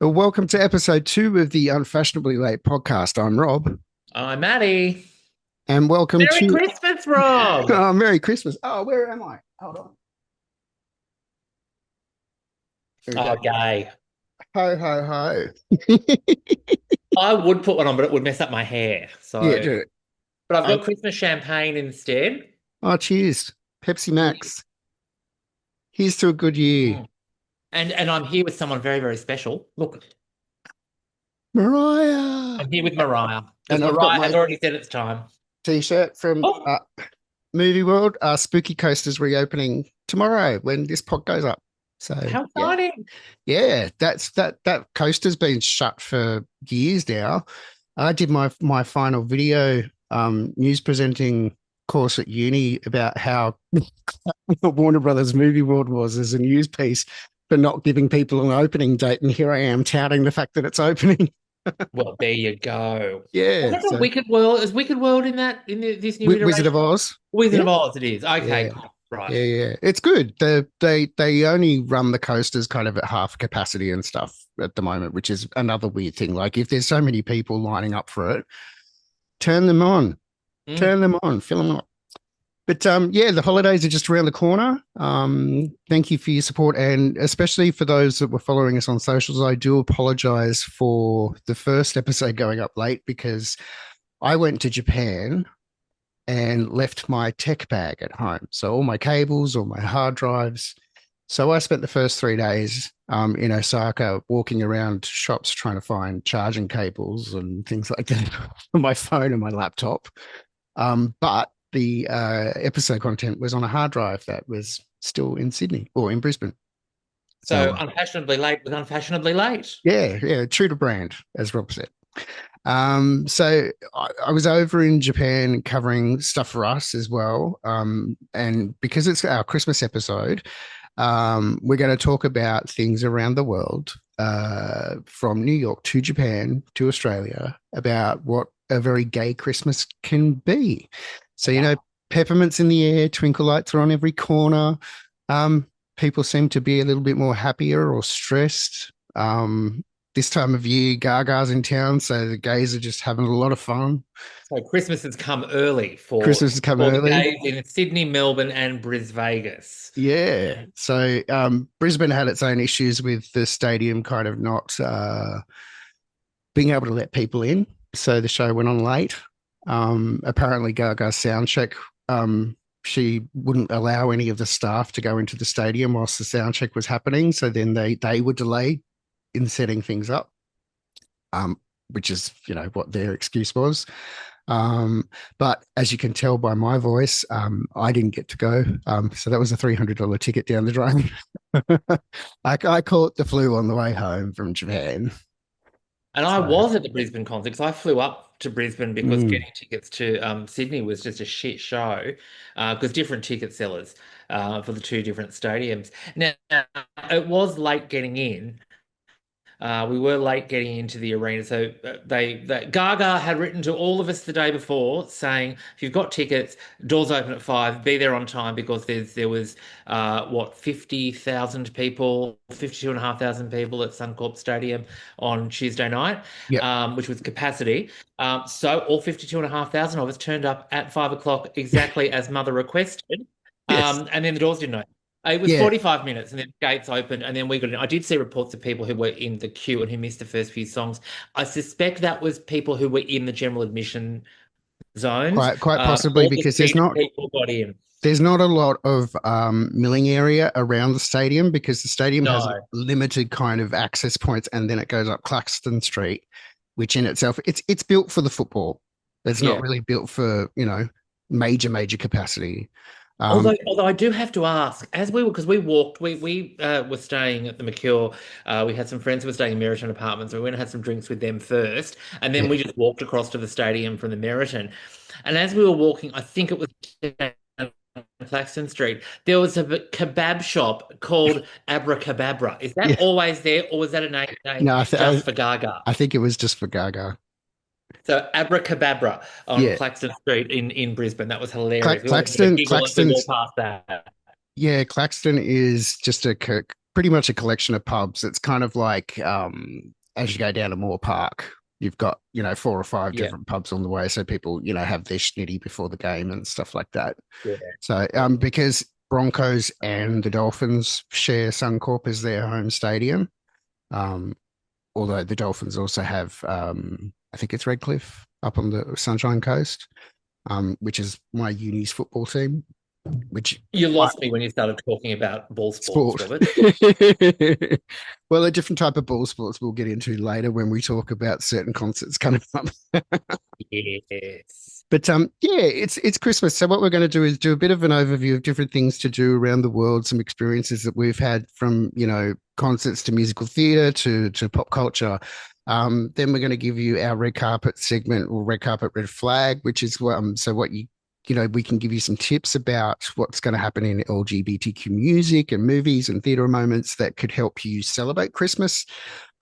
Welcome to episode 2 of the Unfashionably Late podcast. I'm Rob, I'm Maddie. and welcome Merry to Christmas, Rob. Merry Christmas. Oh, where am I? Hold on. There we go. Oh, gay. Ho, ho, ho. I would put one on, but it would mess up my hair. Yeah, So, do it. but I've Um, got Christmas champagne instead. oh, cheers. Pepsi Max. Here's to a good year. Mm. And I'm here with someone very, very special. Look, Mariah. I'm here with Mariah because And I've got Mariah has my already said it's time. t-shirt from Oh, Movie World. Spooky Coaster's reopening tomorrow when this pod goes up. So, how yeah. exciting. Yeah, that coaster's been shut for years now. I did my final video news presenting course at uni about how Warner Brothers Movie World was as a news piece for not giving people an opening date, and here I am touting the fact that it's opening. Well, there you go. Is Yeah, that a so Wicked World? Is Wicked World in this new Wizard iteration? of Oz. Wizard Yeah, of Oz, it is. Okay, yeah, cool. Right. yeah. It's good. They only run the coasters kind of at half capacity and stuff at the moment, which is another weird thing. Like if there's so many people lining up for it, turn them on, Mm. fill them up. But yeah, the holidays are just around the corner. Thank you for your support, and especially for those that were following us on socials. I do apologize for the first episode going up late because I went to Japan and left my tech bag at home. So all my cables, all my hard drives. So I spent the first 3 days in Osaka walking around shops trying to find charging cables and things like that for my phone and my laptop. But the episode content was on a hard drive that was still in Sydney or in Brisbane. So So unfashionably late with unfashionably late. yeah, true to brand, as Rob said. So I was over in Japan covering stuff for us as well. And because it's our Christmas episode, we're going to talk about things around the world, from New York to Japan to Australia, about what a very gay Christmas can be. So, peppermints in the air, twinkle lights are on every corner. People seem to be a little bit more happier or stressed. This time of year, Gaga's in town, so the gays are just having a lot of fun. So Christmas has come early Christmas has come for the early. gays in Sydney, Melbourne, and Bris Vegas. Yeah. So Brisbane had its own issues with the stadium kind of not being able to let people in. So the show went on late. Apparently, Gaga's sound check, she wouldn't allow any of the staff to go into the stadium whilst the sound check was happening. So then they were delayed in setting things up, which is, what their excuse was. But as you can tell by my voice, I didn't get to go. So that was a $300 ticket down the drain. I caught the flu on the way home from Japan. And I So, was at the Brisbane concert because I flew up to Brisbane because mm, getting tickets to Sydney was just a shit show because different ticket sellers for the two different stadiums. Now, it was late getting in. We were late getting into the arena, so Gaga had written to all of us the day before saying, if you've got tickets, doors open at 5, be there on time because there was 50,000 people, 52,500 people at Suncorp Stadium on Tuesday night, yep. which was capacity. So all 52,500 of us turned up at 5 o'clock exactly as Mother requested, Yes. and then the doors didn't open. It was Yeah. 45 minutes and then gates opened and then we got in. I did see reports of people who were in the queue and who missed the first few songs. I suspect that was people who were in the general admission zones. Quite possibly All the because seated people got in. there's not a lot of milling area around the stadium because the stadium has No. limited kind of access points, and then it goes up Claxton Street, which in itself it's built for the football. It's not Yeah. really built for major capacity. Um, Although I do have to ask, as we were, because we walked, we were staying at the Mercure. We had some friends who were staying in Meriton Apartments. We went and had some drinks with them first, and then yeah, we just walked across to the stadium from the Meriton. And as we were walking, I think it was down Claxton Street, there was a kebab shop called Abracababra. Is that yeah. always there, or was that a name No, just for Gaga? I think it was just for Gaga. So Abracababra on Yeah, Claxton Street in Brisbane. That was hilarious. We always had a Claxton, giggle as we walked Claxton's past that. Yeah, Claxton is just pretty much a collection of pubs. It's kind of like as you go down to Moore Park, you've got, 4 or 5 Yeah. different pubs on the way. So people, have their schnitty before the game and stuff like that. Yeah. So, Yeah. because Broncos and the Dolphins share Suncorp as their home stadium, um, although the Dolphins also have, I think it's Redcliffe up on the Sunshine Coast, which is my uni's football team, which You I, lost me when you started talking about ball sports, sport. Robert. Well, a different type of ball sports we'll get into later when we talk about certain concerts coming up. Yes. But yeah, it's Christmas. So what we're going to do is do a bit of an overview of different things to do around the world, some experiences that we've had from, concerts to musical theatre to pop culture. Then we're going to give you our red carpet segment or red carpet red flag, which is so what we can give you some tips about what's going to happen in LGBTQ music and movies and theatre moments that could help you celebrate Christmas.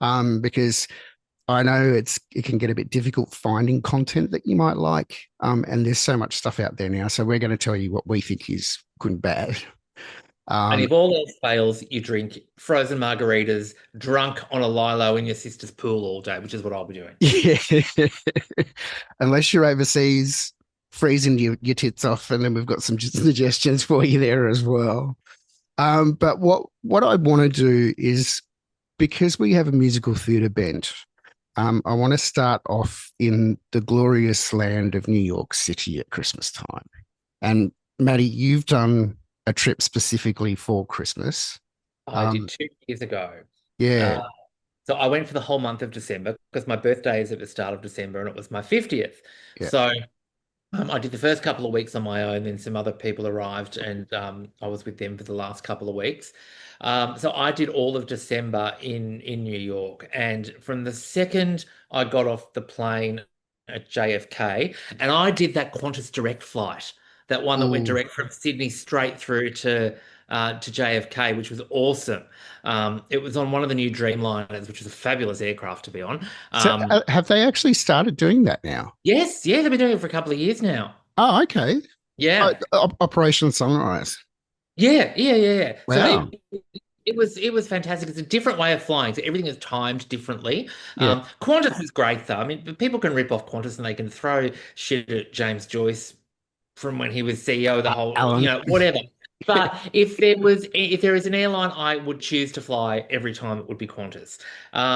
Because I know it can get a bit difficult finding content that you might like. And there's so much stuff out there now. So we're going to tell you what we think is good and bad. And Um, if all else fails, you drink frozen margaritas drunk on a lilo in your sister's pool all day, which is what I'll be doing. yeah. Unless you're overseas, freezing your tits off, and then we've got some suggestions for you there as well. But what I want to do is because we have a musical theatre bent, I want to start off in the glorious land of New York City at Christmas time. And Maddie, you've done a trip specifically for Christmas. I did Um, 2 years ago. yeah, Uh, so I went for the whole month of December because my birthday is at the start of December and it was my 50th. yeah. So I did the first couple of weeks on my own, then some other people arrived and I was with them for the last couple of weeks. So I did all of December in New York. And from the second I got off the plane at JFK, and I did that Qantas direct flight, that one that went Ooh. direct from Sydney straight through to JFK, which was awesome. It was on one of the new Dreamliners, which was a fabulous aircraft to be on. So have they actually started doing that now? Yes, yeah, they've been doing it for a couple of years now. Oh, okay. Yeah. Operation Sunrise. Yeah. So Wow. it was fantastic. It's a different way of flying. So everything is timed differently. Yeah. Qantas is great though. I mean, people can rip off Qantas and they can throw shit at James Joyce from when he was CEO, the whole, Alan. whatever. But if there is an airline I would choose to fly every time, it would be Qantas.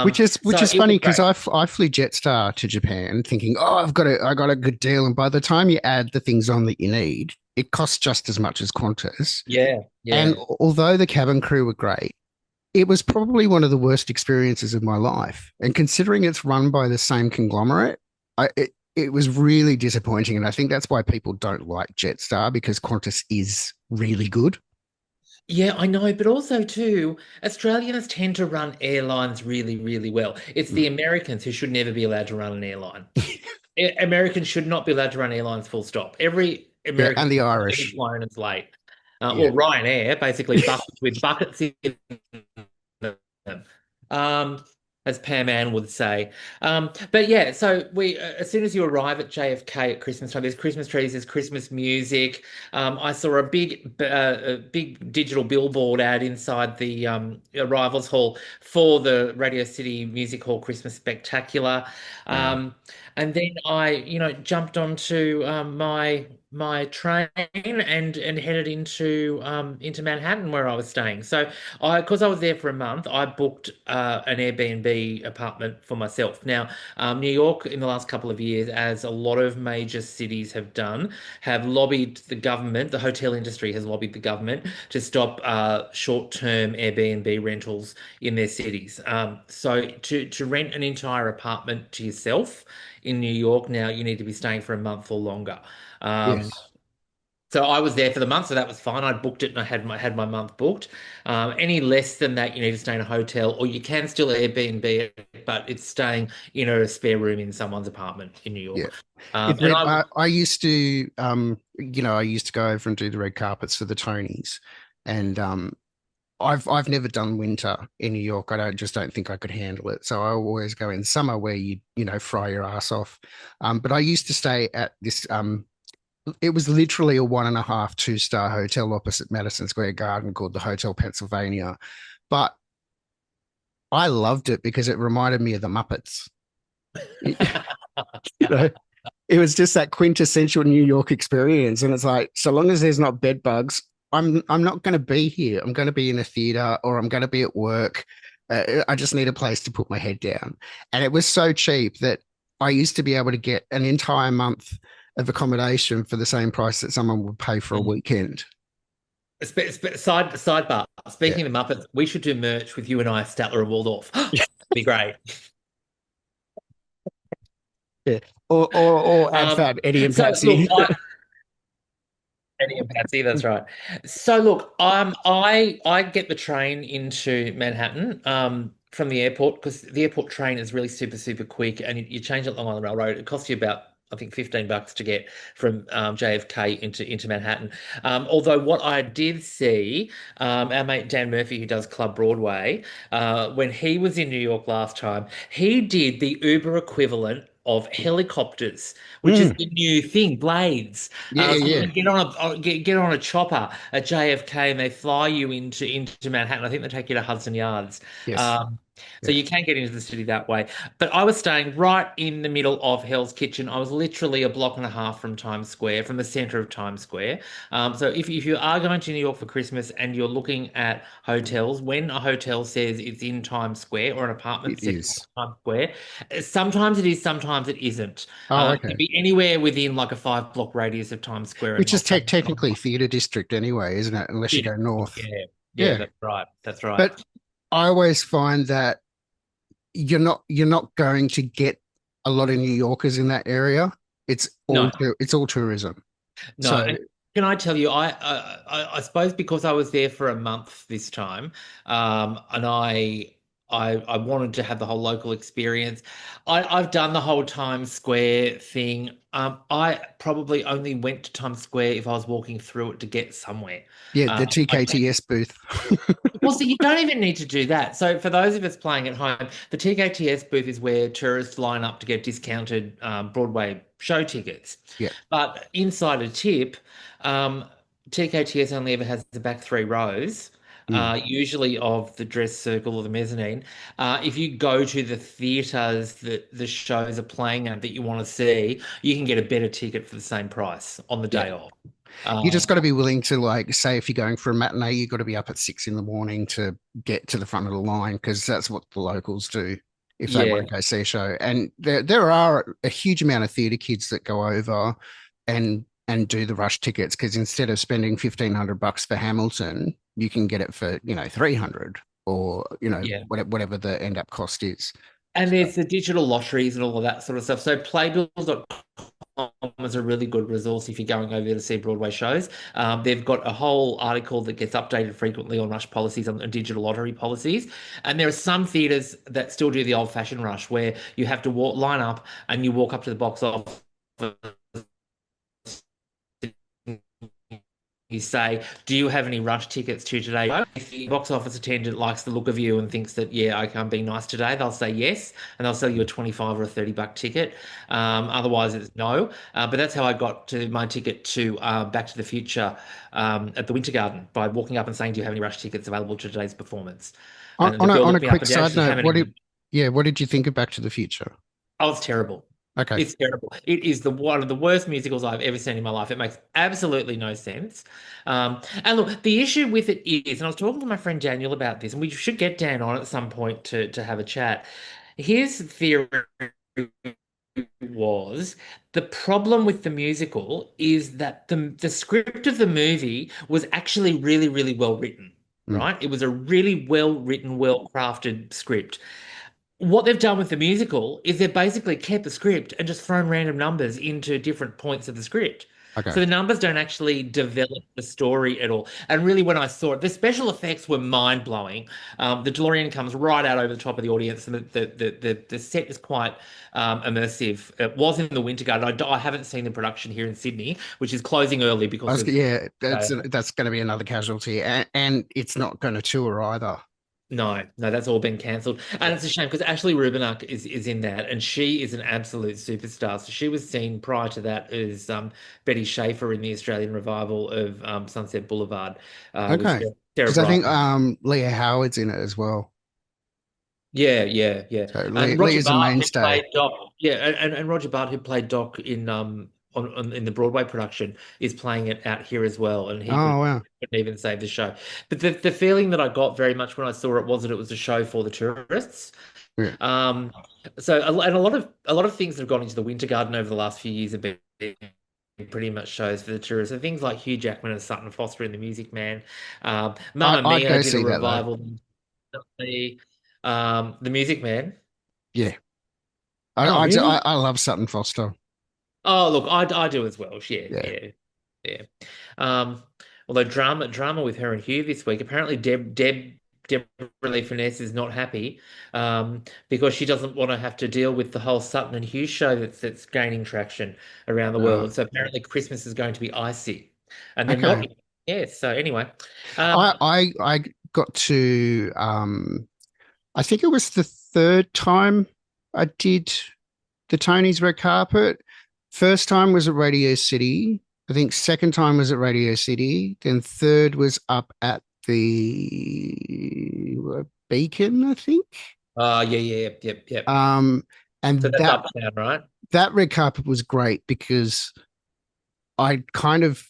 Which So is it was funny because great. I flew Jetstar to Japan thinking, oh, I got a good deal, and by the time you add the things on that you need, it costs just as much as Qantas. Yeah, And yeah. although the cabin crew were great, it was probably one of the worst experiences of my life. And considering it's run by the same conglomerate, it was really disappointing. And I think that's why people don't like Jetstar because Qantas is really good. Yeah, I know, but also too, Australians tend to run airlines really, really well. It's Mm. the Americans who should never be allowed to run an airline. Americans should not be allowed to run airlines full stop. Every Yeah, American and the is Irish. flown and is late. Yeah. Well, Ryanair, basically buckets with buckets in them. Um, as Pam Ann would say. But yeah, so as soon as you arrive at JFK at Christmas time, there's Christmas trees, there's Christmas music. I saw a big digital billboard ad inside the arrivals hall for the Radio City Music Hall Christmas Spectacular. Wow. Um, and then I, jumped onto my train and headed into Manhattan where I was staying. So because I was there for a month, I booked an Airbnb apartment for myself. Now, New York in the last couple of years, as a lot of major cities have done, have lobbied the government, the hotel industry has lobbied the government to stop short-term Airbnb rentals in their cities. So to rent an entire apartment to yourself in New York now, you need to be staying for a month or longer. Um, Yes. so I was there for the month, so that was fine. I booked it and I had my month booked. Any less than that, you need to stay in a hotel, or you can still Airbnb it, but it's staying in a spare room in someone's apartment in New Yeah. York. It And red. I I used to, I used to go over and do the red carpets for the Tonys, and I've never done winter in New York. I don't think I could handle it. So I always go in summer where you fry your ass off. But I used to stay at this. It was literally a 1.5, 2-star hotel opposite Madison Square Garden called the Hotel Pennsylvania. But I loved it because it reminded me of the Muppets. You know, it was just that quintessential New York experience. And it's like, so long as there's not bed bugs, I'm not going to be here. I'm going to be in a theater or I'm going to be at work. I just need a place to put my head down. And it was so cheap that I used to be able to get an entire month of accommodation for the same price that someone would pay for a Mm. weekend. Sidebar. Yeah. Speaking of the Muppets, we should do merch with you and I, Statler and Waldorf. That'd be great. Yeah. Or add Um, fat Eddie and so look, Patsy. Eddie and Patsy, that's right. So look, I get the train into Manhattan from the airport because the airport train is really super quick, and you change it Long Island Railroad. It costs you about I think $15 to get from JFK into Manhattan. Although what I did see, our mate Dan Murphy, who does Club Broadway, when he was in New York last time, he did the Uber equivalent of helicopters, which is Mm. the new thing, blades. Yeah, So you yeah. can get on a chopper at JFK and they fly you into Manhattan. I think they take you to Hudson Yards. Yes. Um, so Yeah. you can get into the city that way. But I was staying right in the middle of Hell's Kitchen. I was literally a block and a half from Times Square, from the center of Times Square. So if you are going to New York for Christmas and you're looking at hotels, when a hotel says it's in Times Square or an apartment It says is. Times Square, sometimes it is, sometimes it isn't. Oh, It can okay. be anywhere within like a 5 block radius of Times Square and Which is not that. technically theatre district anyway, isn't it? Unless you go north. Yeah, yeah, Yeah. that's right. That's right. But I always find that you're not going to get a lot of New Yorkers in that area. No, It's all tourism. no. So And can I tell you, I suppose because I was there for a month this time, and I wanted to have the whole local experience. I've done the whole Times Square thing. I probably only went to Times Square if I was walking through it to get somewhere. yeah, the I TKTS booth. Well, so you don't even need to do that. So for those of us playing at home, the TKTS booth is where tourists line up to get discounted Broadway show tickets. Yeah. But inside a tip, um, TKTS only ever has the back 3 rows, Mm. usually of the dress circle or the mezzanine. If you go to the theatres that the shows are playing at that you want to see, you can get a better ticket for the same price on the Yeah. day off. You just Um, got to be willing to, like, say if you're going for a matinee, you've got to be up at 6 in the morning to get to the front of the line because that's what the locals do if they yeah, want to go see a show. And there are a huge amount of theatre kids that go over and do the rush tickets because instead of spending $1,500 for Hamilton, you can get it for 300 or yeah. whatever the end up cost is. And So, there's the digital lotteries and all of that sort of stuff. So playbill.com is a really good resource if you're going over there to see Broadway shows. They've got a whole article that gets updated frequently on rush policies and digital lottery policies. And there are some theatres that still do the old-fashioned rush where you have to line up and you walk up to the box office. You say, "Do you have any rush tickets to today?" If the box office attendant likes the look of you and thinks that, yeah, okay, I'm being nice today, they'll say yes, and they'll sell you a 25 or a $30 ticket. Otherwise, it's no. But that's how I got to my ticket to Back to the Future at the Winter Garden by walking up and saying, "Do you have any rush tickets available to today's performance?" on, And the on a girl on a looked me up quick and down. side She said, "How note, many?" what did you think of Back to the Future? Oh, it's terrible. Okay. It's terrible. It is the one of the worst musicals I've ever seen in my life. It makes absolutely no sense. And look, the issue with it is, and I was talking to my friend Daniel about this, and we should get Dan on at some point to have a chat. His theory was the problem with the musical is that the script of the movie was actually really well written, Mm, right? It was a really well written, well crafted script. What they've done with the musical is they've basically kept the script and just thrown random numbers into different points of the script. okay. So the numbers don't actually develop the story at all. And really, when I saw it, the special effects were mind blowing. The DeLorean comes right out over the top of the audience, and the set is quite immersive. It was in the Winter Garden. I haven't seen the production here in Sydney, which is closing early because of. Yeah, uh, that's going to be another casualty, and it's not going to tour either. No, no, that's all been cancelled. And Yeah. it's a shame because Ashley Rubinach is in that and she is an absolute superstar. So she was seen prior to that as Betty Schaefer in the Australian revival of Sunset Boulevard with Okay, Sarah because I think Brightman. Leah Howard's in it as well. Yeah, yeah, yeah. So And Lee Roger is a Bart, who mainstay. played Doc, yeah, and Roger Bart, who played Doc in in the Broadway production, is playing it out here as well, and he Oh wow. couldn't even save the show. But the feeling that I got very much when I saw it was that it was a show for the tourists. Yeah. Um, and a lot of things that have gone into the Winter Garden over the last few years have been pretty much shows for the tourists. And things like Hugh Jackman and Sutton Foster in The Music Man. Mamma I'd Mia go did a see that though. revival. The Music Man. Yeah. Oh, really? I love Sutton Foster. Oh, look, I do as well. Yeah, Yeah. yeah, yeah. Um, although drama with her and Hugh this week. Apparently, Deborah Lee Finesse is not happy because she doesn't want to have to deal with the whole Sutton and Hugh show that's gaining traction around the world. Uh, And so apparently, Christmas is going to be icy, and they're not. okay. Yeah. So anyway, um, I got to I think it was the third time I did the Tony's red carpet. First time was at Radio City. I think second time was at Radio City. Then third was up at the Beacon, I think. yeah, yeah, yep, yep, yep. Um, So and that's uptown, right? that red carpet was great because I kind of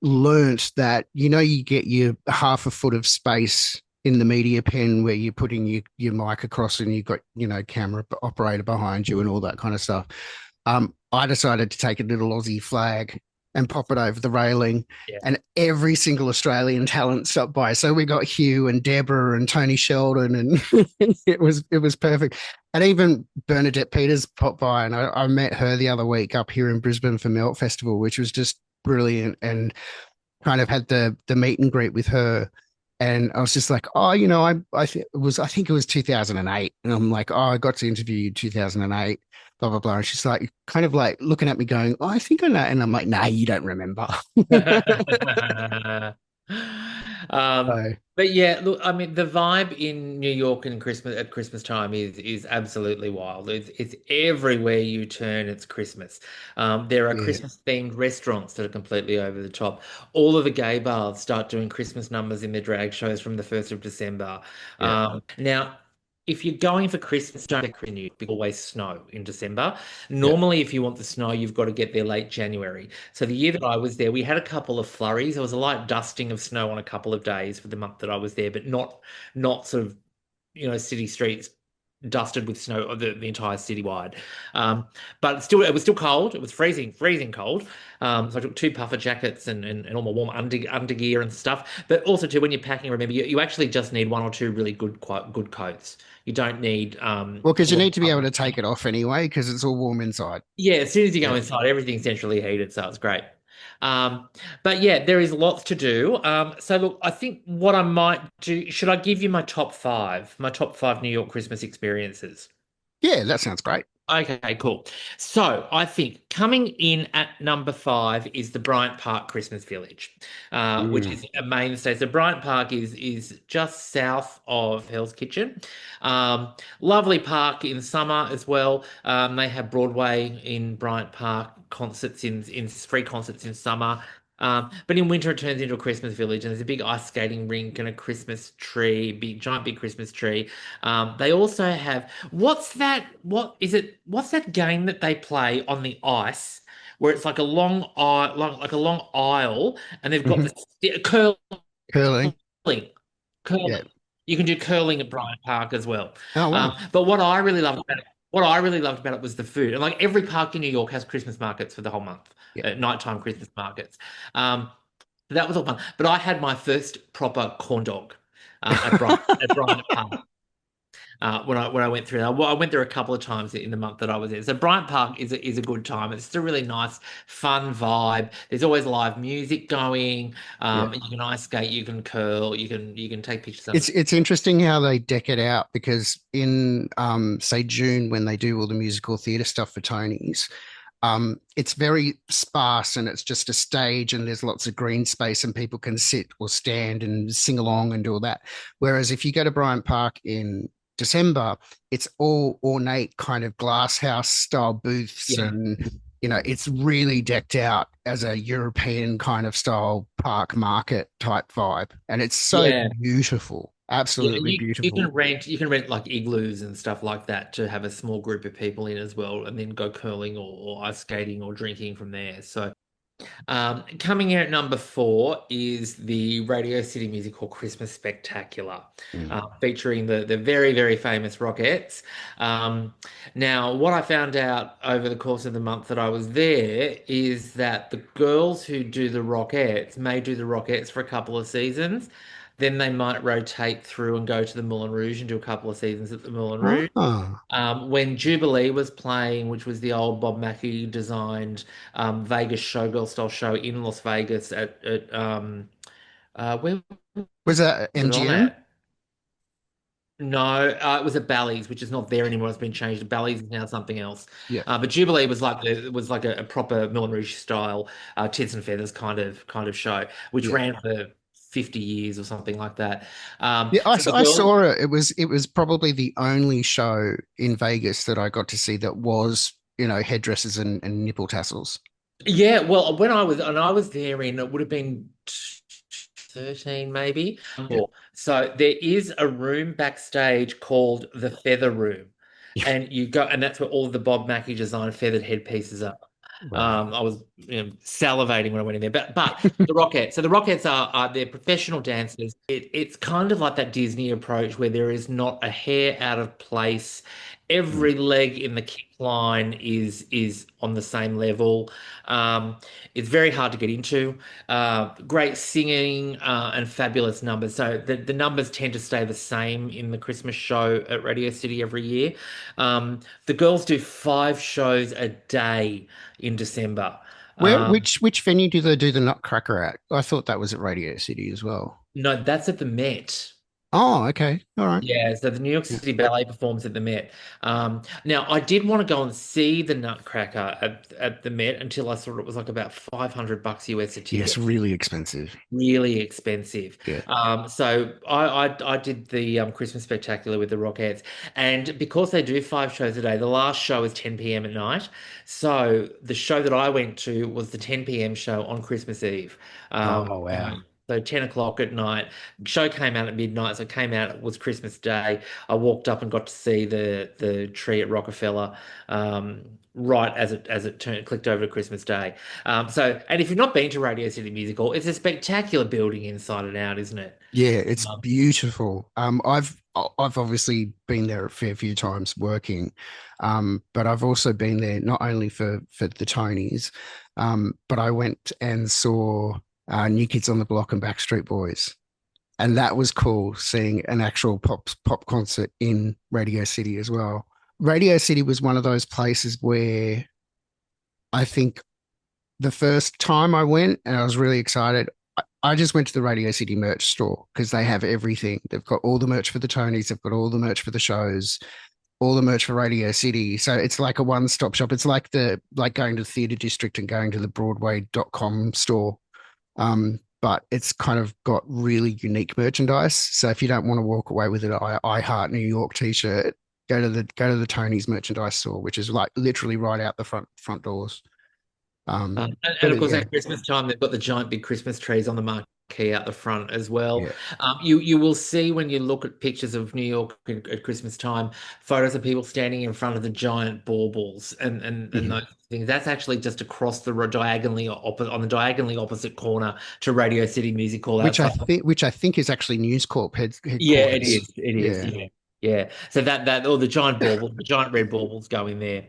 learnt that you get your half a foot of space in the media pen where you're putting your mic across and you've got camera operator behind you and all that kind of stuff. I decided to take a little Aussie flag and pop it over the railing, Yeah. and every single Australian talent stopped by. So we got Hugh and Deborah and Tony Sheldon, and it was perfect. And even Bernadette Peters popped by, and I met her the other week up here in Brisbane for Melt Festival, which was just brilliant, and kind of had the meet and greet with her. And I was just like, oh, I think it was 2008. And I'm like, oh, I got to interview you 2008, blah, blah, blah. And she's like, kind of like looking at me going, oh, I think I know. And I'm like, nah, you don't remember. Um, So, but yeah, look, I mean, the vibe in New York and Christmas at Christmas time is absolutely wild. It's everywhere you turn, it's Christmas. There are yeah, Christmas themed restaurants that are completely over the top. All of the gay bars start doing Christmas numbers in their drag shows from the 1st of December. yeah, Now, if you're going for Christmas, don't continue because always snow in December. yeah. Normally, if you want the snow, you've got to get there late January. So the year that I was there, we had a couple of flurries. There was a light dusting of snow on a couple of days for the month that I was there, but not sort of city streets dusted with snow the entire city wide. Um, but still, it was still cold. It was freezing cold. So I took two puffer jackets and all my warm under gear and stuff. But also too, when you're packing, remember you actually just need one or two really quite good coats. You don't need Well, because a you lot need of to be able coverage. to take it off anyway, because it's all warm inside. Yeah, as soon as you go Yeah. inside, everything's centrally heated, so it's great. But yeah, there is lots to do. So look, I think what I might do, should I give you my top five New York Christmas experiences? Yeah, that sounds great. Okay, cool. So I think coming in at number five is the Bryant Park Christmas Village, which Mm, is a mainstay. So Bryant Park is just south of Hell's Kitchen. Lovely park in summer as well. They have Broadway in Bryant Park concerts in free concerts in summer. But in winter it turns into a Christmas village, and there's a big ice skating rink and a Christmas tree, big Christmas tree. They also have what's that? What is it? What's that game that they play on the ice where it's like a long aisle, like a long aisle, and they've got mhm. the curling, Curling. curling. Yeah. You can do curling at Bryant Park as well. Oh, wow. But what I really loved about it was the food. And like every park in New York has Christmas markets for the whole month, Yeah. nighttime Christmas markets. Um, that was all fun. But I had my first proper corn dog at Bryant Park when I went through that. Well, I went there a couple of times in the month that I was there. So Bryant Park is a good time. It's a really nice, fun vibe. There's always live music going. Yeah. You can ice skate, you can curl, you can take pictures under. It's interesting how they deck it out because in say June when they do all the musical theatre stuff for Tony's, it's very sparse and it's just a stage and there's lots of green space and people can sit or stand and sing along and do all that. Whereas if you go to Bryant Park in December, it's all ornate kind of glass house style booths Yeah, and it's really decked out as a European kind of style park market type vibe. And it's so yeah. beautiful. Yeah, Absolutely beautiful. you can rent like igloos and stuff like that to have a small group of people in as well, and then go curling or ice skating or drinking from there. So coming in at number four is the Radio City Musical Christmas Spectacular, Mm. featuring the very, very famous Rockettes. Um, Now, what I found out over the course of the month that I was there is that the girls who do the Rockettes may do the Rockettes for a couple of seasons. Then they might rotate through and go to the Moulin Rouge and do a couple of seasons at the Moulin Rouge. Ah, When Jubilee was playing, which was the old Bob Mackie designed Vegas showgirl style show in Las Vegas where was that was it on MGM? at? No, it was at Bally's, which is not there anymore. It's been changed. Bally's is now something else. Yeah, But Jubilee was like a proper Moulin Rouge style tits and feathers kind of show, which yeah. ran for 50 years or something like that. Yeah, So the I girls, saw it. It was probably the only show in Vegas that I got to see that was, headdresses and nipple tassels. yeah, well, when I was there in it would have been 13 maybe. Yeah. So there is a room backstage called the Feather Room. And you go, and that's where all of the Bob Mackie design feathered headpieces are. Wow. I was salivating when I went in there. But the Rockettes, so the Rockettes are they're professional dancers. It's kind of like that Disney approach where there is not a hair out of place. Mm. Every leg in the kick line is on the same level. Um, it's very hard to get into. Great singing and fabulous numbers. So the numbers tend to stay the same in the Christmas show at Radio City every year. The girls do 5 shows a day in December. Where, Um, which venue do they do the Nutcracker at? I thought that was at Radio City as well. no, that's at the Met. Oh, okay. All right. Yeah, so the New York Yeah. City Ballet performs at the Met. Now, I did want to go and see the Nutcracker at the Met until I saw it was like about $500 US a Yes, ticket. really expensive. Really expensive. Yeah. So I did the Christmas Spectacular with the Rockettes, and because they do 5 shows a day, the last show is 10 p.m. at night. So the show that I went to was the 10 p.m. show on Christmas Eve. Oh, wow. So 10 o'clock at night. Show came out at midnight, so it came out, it was Christmas Day. I walked up and got to see the tree at Rockefeller right as it turned clicked over to Christmas Day. And if you've not been to Radio City Musical, it's a spectacular building inside and out, isn't it? Yeah, it's Um, beautiful. I've obviously been there a fair few times working, but I've also been there not only for the Tonys, but I went and saw New Kids on the Block and Backstreet Boys, and that was cool seeing an actual pop concert in Radio City as well. Radio City was one of those places where I think the first time I went and I was really excited. I just went to the Radio City merch store because they have everything. They've got all the merch for the Tonys, they've got all the merch for the shows, all the merch for Radio City. So it's like a one-stop shop. It's like going to the theatre district and going to the Broadway.com store. But it's kind of got really unique merchandise. So if you don't want to walk away with I Heart New York t-shirt, go to the Tony's merchandise store, which is like literally right out the front doors. and But of course, yeah, at Christmas time, they've got the giant big Christmas trees on the marquee out the front as well. yeah. You will see when you look at pictures of New York at Christmas time, photos of people standing in front of the giant baubles and Mhm. those things. That's actually just across the diagonally opposite on the diagonally opposite corner to Radio City Music Hall outside. Which I think is actually News Corp Yeah, it headquarters. is. It is. Yeah. Yeah. Yeah. So that or the giant baubles, the giant red baubles go in there.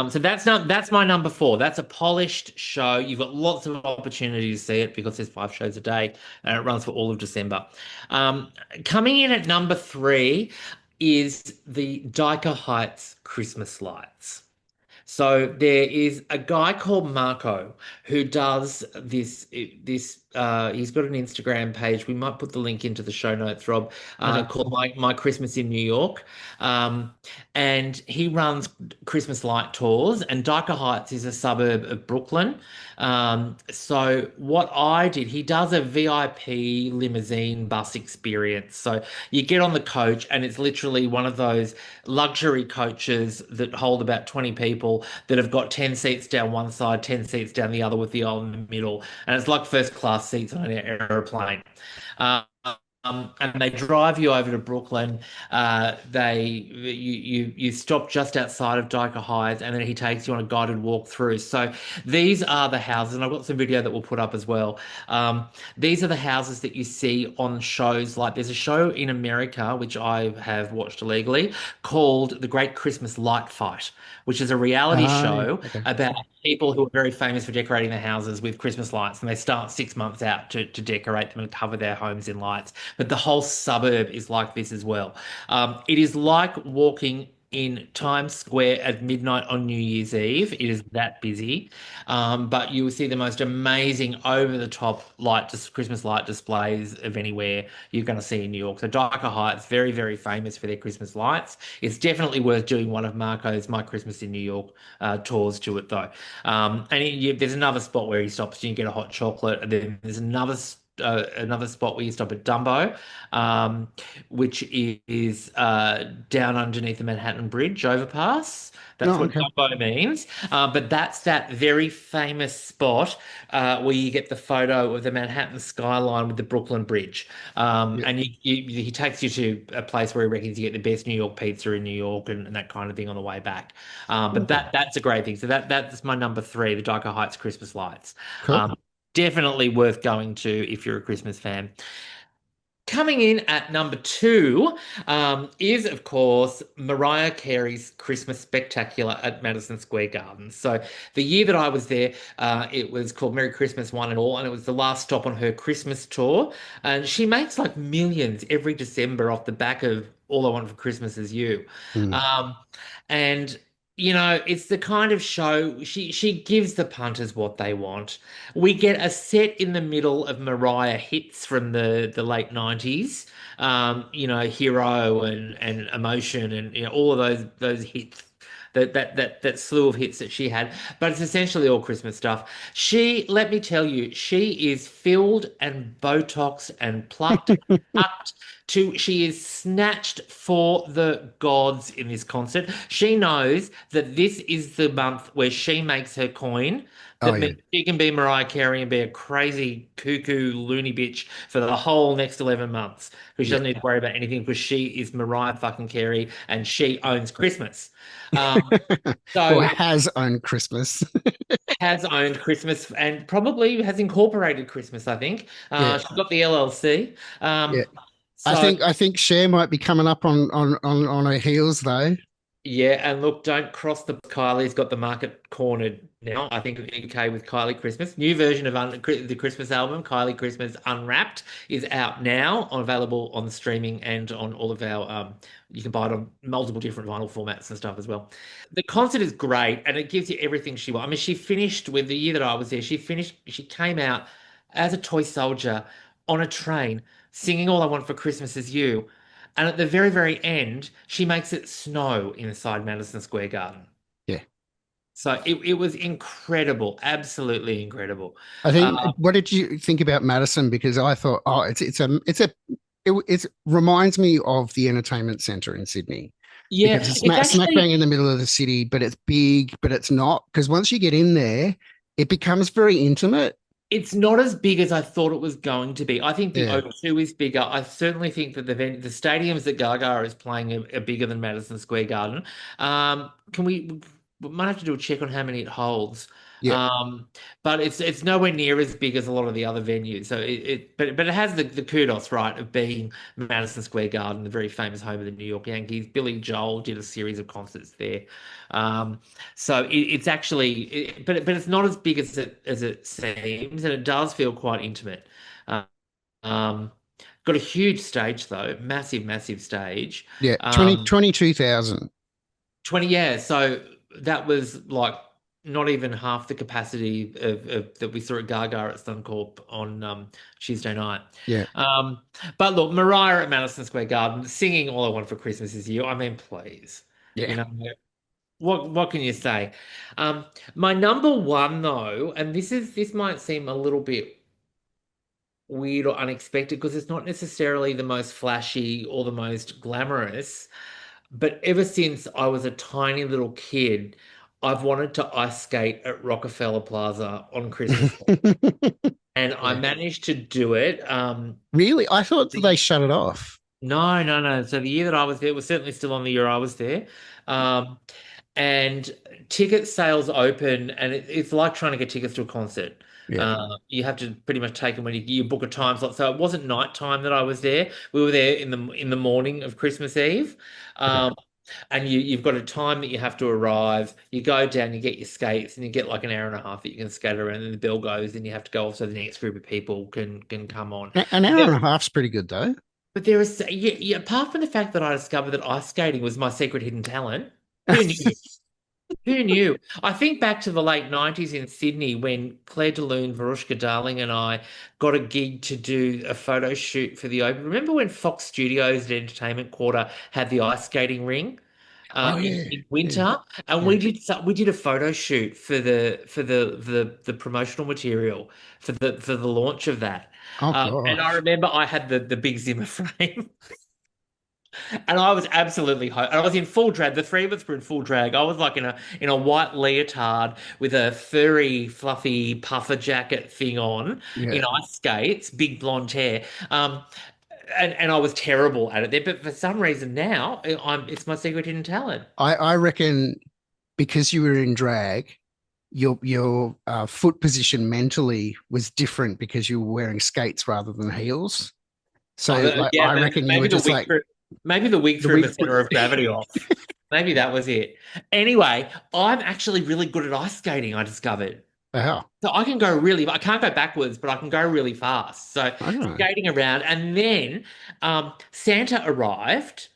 So that's my number four. That's a polished show. You've got lots of opportunity to see it because there's 5 shows a day and it runs for all of December. Um, Coming in at number three is the Dyker Heights Christmas Lights. So there is a guy called Marco who does he's got an Instagram page. We might put the link into the show notes, Rob, Okay. called My Christmas in New York. Um, and he runs Christmas light tours, and Dyker Heights is a suburb of Brooklyn. So what I did, he does a VIP limousine bus experience. So you get on the coach, and it's literally one of those luxury coaches that hold about 20 people that have got 10 seats down one side, 10 seats down the other with the aisle in the middle. And it's like first class seats on an aeroplane. Uh, and they drive you over to Brooklyn. You stop just outside of Dyker Heights, and then he takes you on a guided walk through. So these are the houses, and I've got some video that we'll put up as well. These are the houses that you see on shows. Like there's a show in America which I have watched illegally called The Great Christmas Light Fight, which is a reality Yeah. show Okay. about people who are very famous for decorating their houses with Christmas lights, and they start 6 months out to decorate them and cover their homes in lights. But the whole suburb is like this as well. It is like walking in Times Square at midnight on New Year's Eve. It is that busy. But you will see the most amazing over-the-top Christmas light displays of anywhere you're going to see in New York. So Dyker Heights, very, very famous for their Christmas lights. It's definitely worth doing one of Marco's My Christmas in New York tours to it, though. There's another spot where he stops and you get a hot chocolate, and then there's another spot where you stop at Dumbo, which is down underneath the Manhattan Bridge overpass. That's No, what okay. Dumbo means. But that's that very famous spot where you get the photo of the Manhattan skyline with the Brooklyn Bridge. Yeah. And he takes you to a place where he reckons you get the best New York pizza in New York and that kind of thing on the way back. But Okay. that's a great thing. So that's my number three, the Dyker Heights Christmas lights. Cool. Um, Definitely worth going to if you're a Christmas fan. Coming in at number two is, of course, Mariah Carey's Christmas Spectacular at Madison Square Garden. So the year that I was there, it was called Merry Christmas One and All, and it was the last stop on her Christmas tour. And she makes like millions every December off the back of All I Want for Christmas Is You. Mm. Um, and it's the kind of show she gives the punters what they want. We get a set in the middle of Mariah hits from the late 90s. Hero and Emotion and all of those hits. That slew of hits that she had, but it's essentially all Christmas stuff. Let me tell you, she is filled and Botoxed and plucked and tucked she is snatched for the gods in this concert. She knows that this is the month where she makes her coin. Oh That yeah. means she can be Mariah Carey and be a crazy cuckoo loony bitch for the whole next 11 months because she Yeah. doesn't need to worry about anything because she is Mariah fucking Carey and she owns Christmas. Um, Or so has owned Christmas. has owned Christmas and probably has incorporated Christmas, I think. Yeah. She's got the LLC. Yeah. I So think I think Cher might be coming up on her heels though. yeah, and look, don't cross the Kylie's got the market cornered now. I think in the UK with Kylie Christmas. New version of the Christmas album, Kylie Christmas Unwrapped, is out now, available on streaming and on all of our you can buy it on multiple different vinyl formats and stuff as well. The concert is great and it gives you everything she wants. I mean, she finished with the year that I was there, she came out as a toy soldier on a train singing All I Want for Christmas Is You. And at the very, very end, she makes it snow inside Madison Square Garden. Yeah. So it was incredible, absolutely incredible. I think. Uh, What did you think about Madison? Because I thought, oh, it reminds me of the entertainment center in Sydney yeah, because it's it's smack actually bang in the middle of the city, but it's big, but it's not because once you get in there, it becomes very intimate. it's not as big as I thought it was going to be. I think the Yeah. O2 is bigger. I certainly think that the stadiums that Gaga is playing are bigger than Madison Square Garden. Can we might have to do a check on how many it holds. Yeah. Um, but it's nowhere near as big as a lot of the other venues. So but it has the kudos, right, of being Madison Square Garden, the very famous home of the New York Yankees. Billy Joel did a series of concerts there. Um, so it's actually, but it's not as big as it seems, and it does feel quite intimate. Uh, Um, got a huge stage though, massive, massive stage. Yeah. 20 Um, 22,000. 20 years. So that was like not even half the capacity of that we saw at Gaga at Suncorp on Tuesday night. Yeah. Um, but look, Mariah at Madison Square Garden singing "All I Want for Christmas Is You." I mean, please, Yeah. you know. What can you say? My number one though, and this might seem a little bit weird or unexpected because it's not necessarily the most flashy or the most glamorous, but ever since I was a tiny little kid, I've wanted to ice skate at Rockefeller Plaza on Christmas Day. and I Yeah. managed to do it. Really? I thought that they The shut it off. No, no, no. So the year that I was there it was certainly still on the year I was there. Um, and ticket sales open, and it's like trying to get tickets to a concert. Yeah. You have to pretty much take them when you book a time slot. So it wasn't night time that I was there. We were there in the morning of Christmas Eve. Okay. Um, and you've got a time that you have to arrive. You go down, you get your skates, and you get like an hour and a half that you can skate around. And then the bell goes, and you have to go off so the next group of people can come on. An hour and a half's pretty good though. But there is, yeah, yeah, apart from the fact that I discovered that ice skating was my secret hidden talent, who knew? Who knew? I think back to the late 90s in Sydney when Claire de Lune, Varushka Darling, and I got a gig to do a photo shoot for the Open. Remember when Fox Studios at Entertainment Quarter had the ice skating ring Oh yeah. in Yeah. winter? And Yeah. we did a photo shoot for the promotional material for the launch of that. Oh And I gosh. remember I had the big Zimmer frame. And I was absolutely and I was in full drag. The three of us were in full drag. I was like in a white leotard with a furry, fluffy puffer jacket thing on, Yeah. in ice skates, big blonde hair. And I was terrible at it there. But for some reason now, it's my secret hidden talent. I reckon because you were in drag, your foot position mentally was different because you were wearing skates rather than heels. So like Yeah, I reckon you were maybe just like the wig the threw my weak center of gravity off. Maybe that was it. Anyway, I'm actually really good at ice skating, I discovered. wow. So I can't go backwards, but I can go really fast. So I don't know. skating around, and then Santa arrived,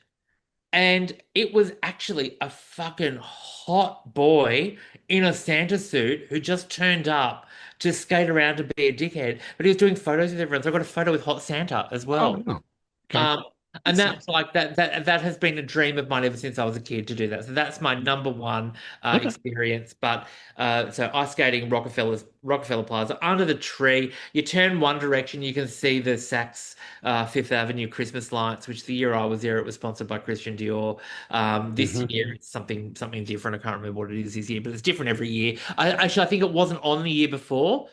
and it was actually a fucking hot boy in a Santa suit who just turned up to skate around to be a dickhead, but he was doing photos with everyone. So I got a photo with Hot Santa as Oh well. no. Okay. Um, and That's that's nice. like that has been a dream of mine ever since I was a kid to do that. So that's my number one Okay. experience. But so ice skating, Rockefeller Plaza, under the tree. You turn one direction, you can see the Saks Fifth Avenue Christmas lights. Which the year I was there, it was sponsored by Christian Dior. This Hmm. year it's something different. I can't remember what it is this year, but it's different every year. I think it wasn't on the year before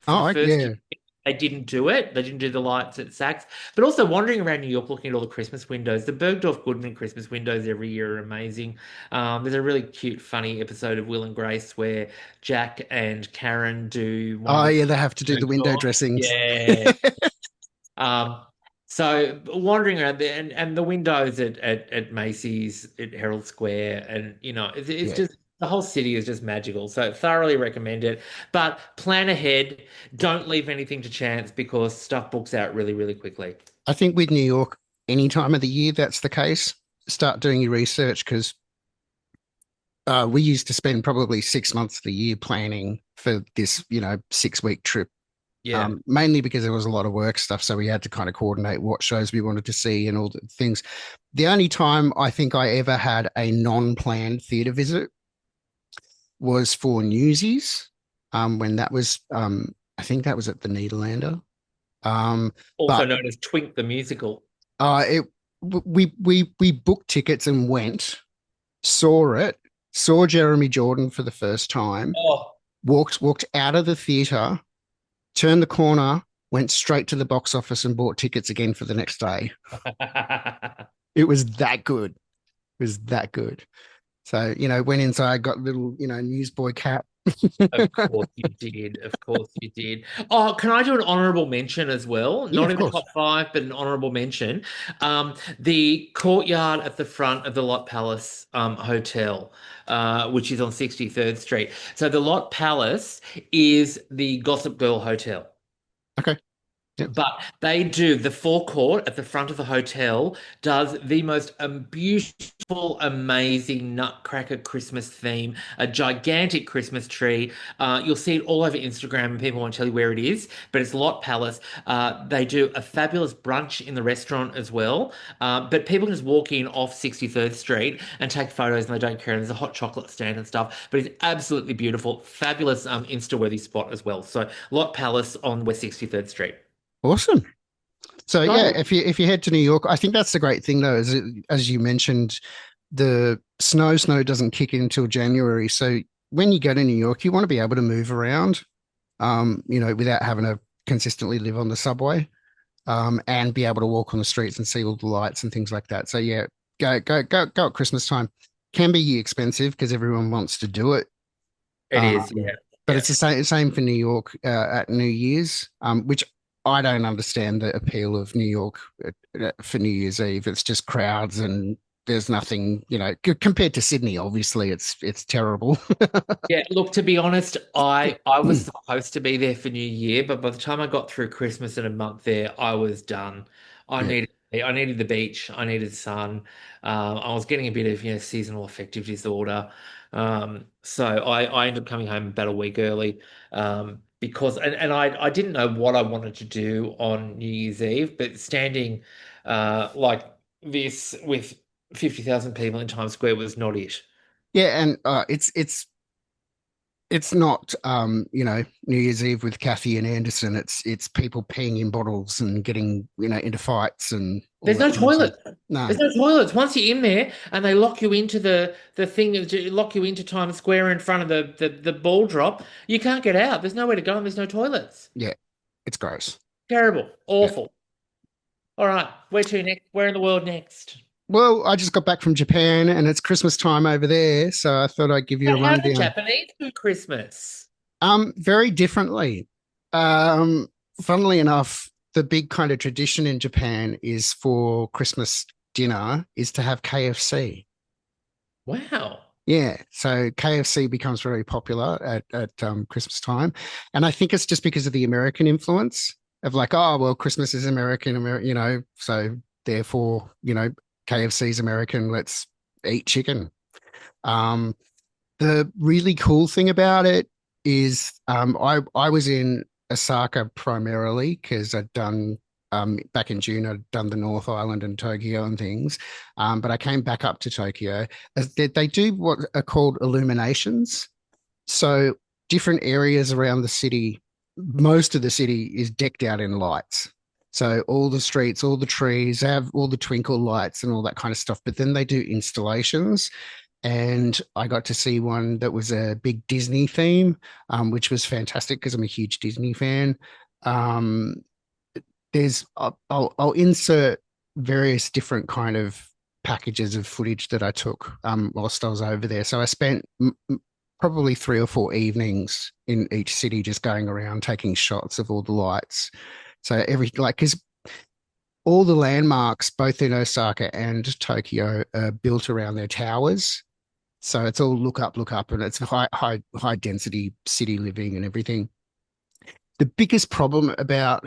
for the first year. Yeah. They didn't do it. They didn't do the lights at Saks. But also wandering around New York looking at all the Christmas windows. The Bergdorf Goodman Christmas windows every year are amazing. There's a really cute, funny episode of Will and Grace where Jack and Karen do one of Oh the yeah, they have to do the window Bergdorf. dressings. Yeah. Um, so wandering around there and the windows at Macy's, at Herald Square, and it's Yeah. just the whole city is just magical. So thoroughly recommend it. But plan ahead. Don't leave anything to chance because stuff books out really, really quickly. I think with New York, any time of the year that's the case. Start doing your research because we used to spend probably 6 months of the year planning for this, 6 week trip. Yeah. Mainly because there was a lot of work stuff, so we had to kind of coordinate what shows we wanted to see and all the things. The only time I think I ever had a non-planned theatre visit was for Newsies, when that was, I think that was at the Nederlander. Also But known as Twink the Musical. it we booked tickets and went, saw it, saw Jeremy Jordan for the first time, Oh. walked out of the theatre, turned the corner, went straight to the box office and bought tickets again for the next day. It was that good. It was that good. So, went inside, got a little, newsboy cap. Of course you did. Of course you did. Oh, can I do an honorable mention as well? Yeah, Not of in the course. top five, but an honorable mention. The courtyard at the front of the Lot Palace Hotel, which is on 63rd Street. So the Lot Palace is the Gossip Girl Hotel. Okay. Yep. But they do the forecourt at the front of the hotel does the most beautiful, amazing Nutcracker Christmas theme, a gigantic Christmas tree. You'll see it all over Instagram, and people won't tell you where it is, but it's Lot Palace. They do a fabulous brunch in the restaurant as well. But people can just walk in off 63rd Street and take photos, and they don't care. And there's a hot chocolate stand and stuff, but it's absolutely beautiful, fabulous Insta-worthy spot as well. So Lot Palace on West 63rd Street. Awesome. So yeah, So, if you head to New York, I think that's the great thing though, is as you mentioned, the snow doesn't kick in until January. So when you go to New York, you want to be able to move around. without having to consistently live on the subway, and be able to walk on the streets and see all the lights and things like that. So yeah, go at Christmas time. Can be expensive because everyone wants to do it. It is, Um, yeah. but Yeah. it's the same for New York at New Year's, which I don't understand the appeal of New York for New Year's Eve. It's just crowds and there's nothing, compared to Sydney. Obviously, it's terrible. Yeah, look, to be honest, I was supposed to be there for New Year, but by the time I got through Christmas and a month there, I was done. Yeah. I needed the beach, I needed sun. I was getting a bit of, seasonal affective disorder. So I ended up coming home about a week early, because and I didn't know what I wanted to do on New Year's Eve, but standing like this with 50,000 people in Times Square was not it. Yeah, and it's not New Year's Eve with Kathy and Anderson. It's people peeing in bottles and getting into fights and all There's that no kind of stuff. toilet. No, There's no toilets. Once you're in there and they lock you into the thing, lock you into Times Square in front of the ball drop, you can't get out. There's nowhere to go and there's no toilets. yeah, it's gross. Terrible. Yeah. Awful. All right. Where to next? Where in the world next? Well, I just got back from Japan and it's Christmas time over there, so I thought I'd give you a How do rundown. Japanese do Christmas? Very differently. Um, Funnily enough, the big kind of tradition in Japan is for Christmas dinner is to have KFC. Wow. Yeah, so KFC becomes very popular at Christmas time, and I think it's just because of the American influence of like, oh well, Christmas is American, so therefore, KFC's American. Let's eat chicken. Um, the really cool thing about it is I was in Osaka primarily because I'd done back in June I'd done the North Island and Tokyo and things, but I came back up to Tokyo. They do what are called illuminations, so different areas around the city. Most of the city is decked out in lights. So all the streets, all the trees, they have all the twinkle lights and all that kind of stuff. But then they do installations and I got to see one that was a big Disney theme, which was fantastic because I'm a huge Disney fan. Um, I'll insert various different kind of packages of footage that I took whilst I was over there. So I spent probably 3 or 4 evenings in each city just going around taking shots of all the lights. So because all the landmarks, both in Osaka and Tokyo, are built around their towers. So it's all look up, and it's high density city living and everything. The biggest problem about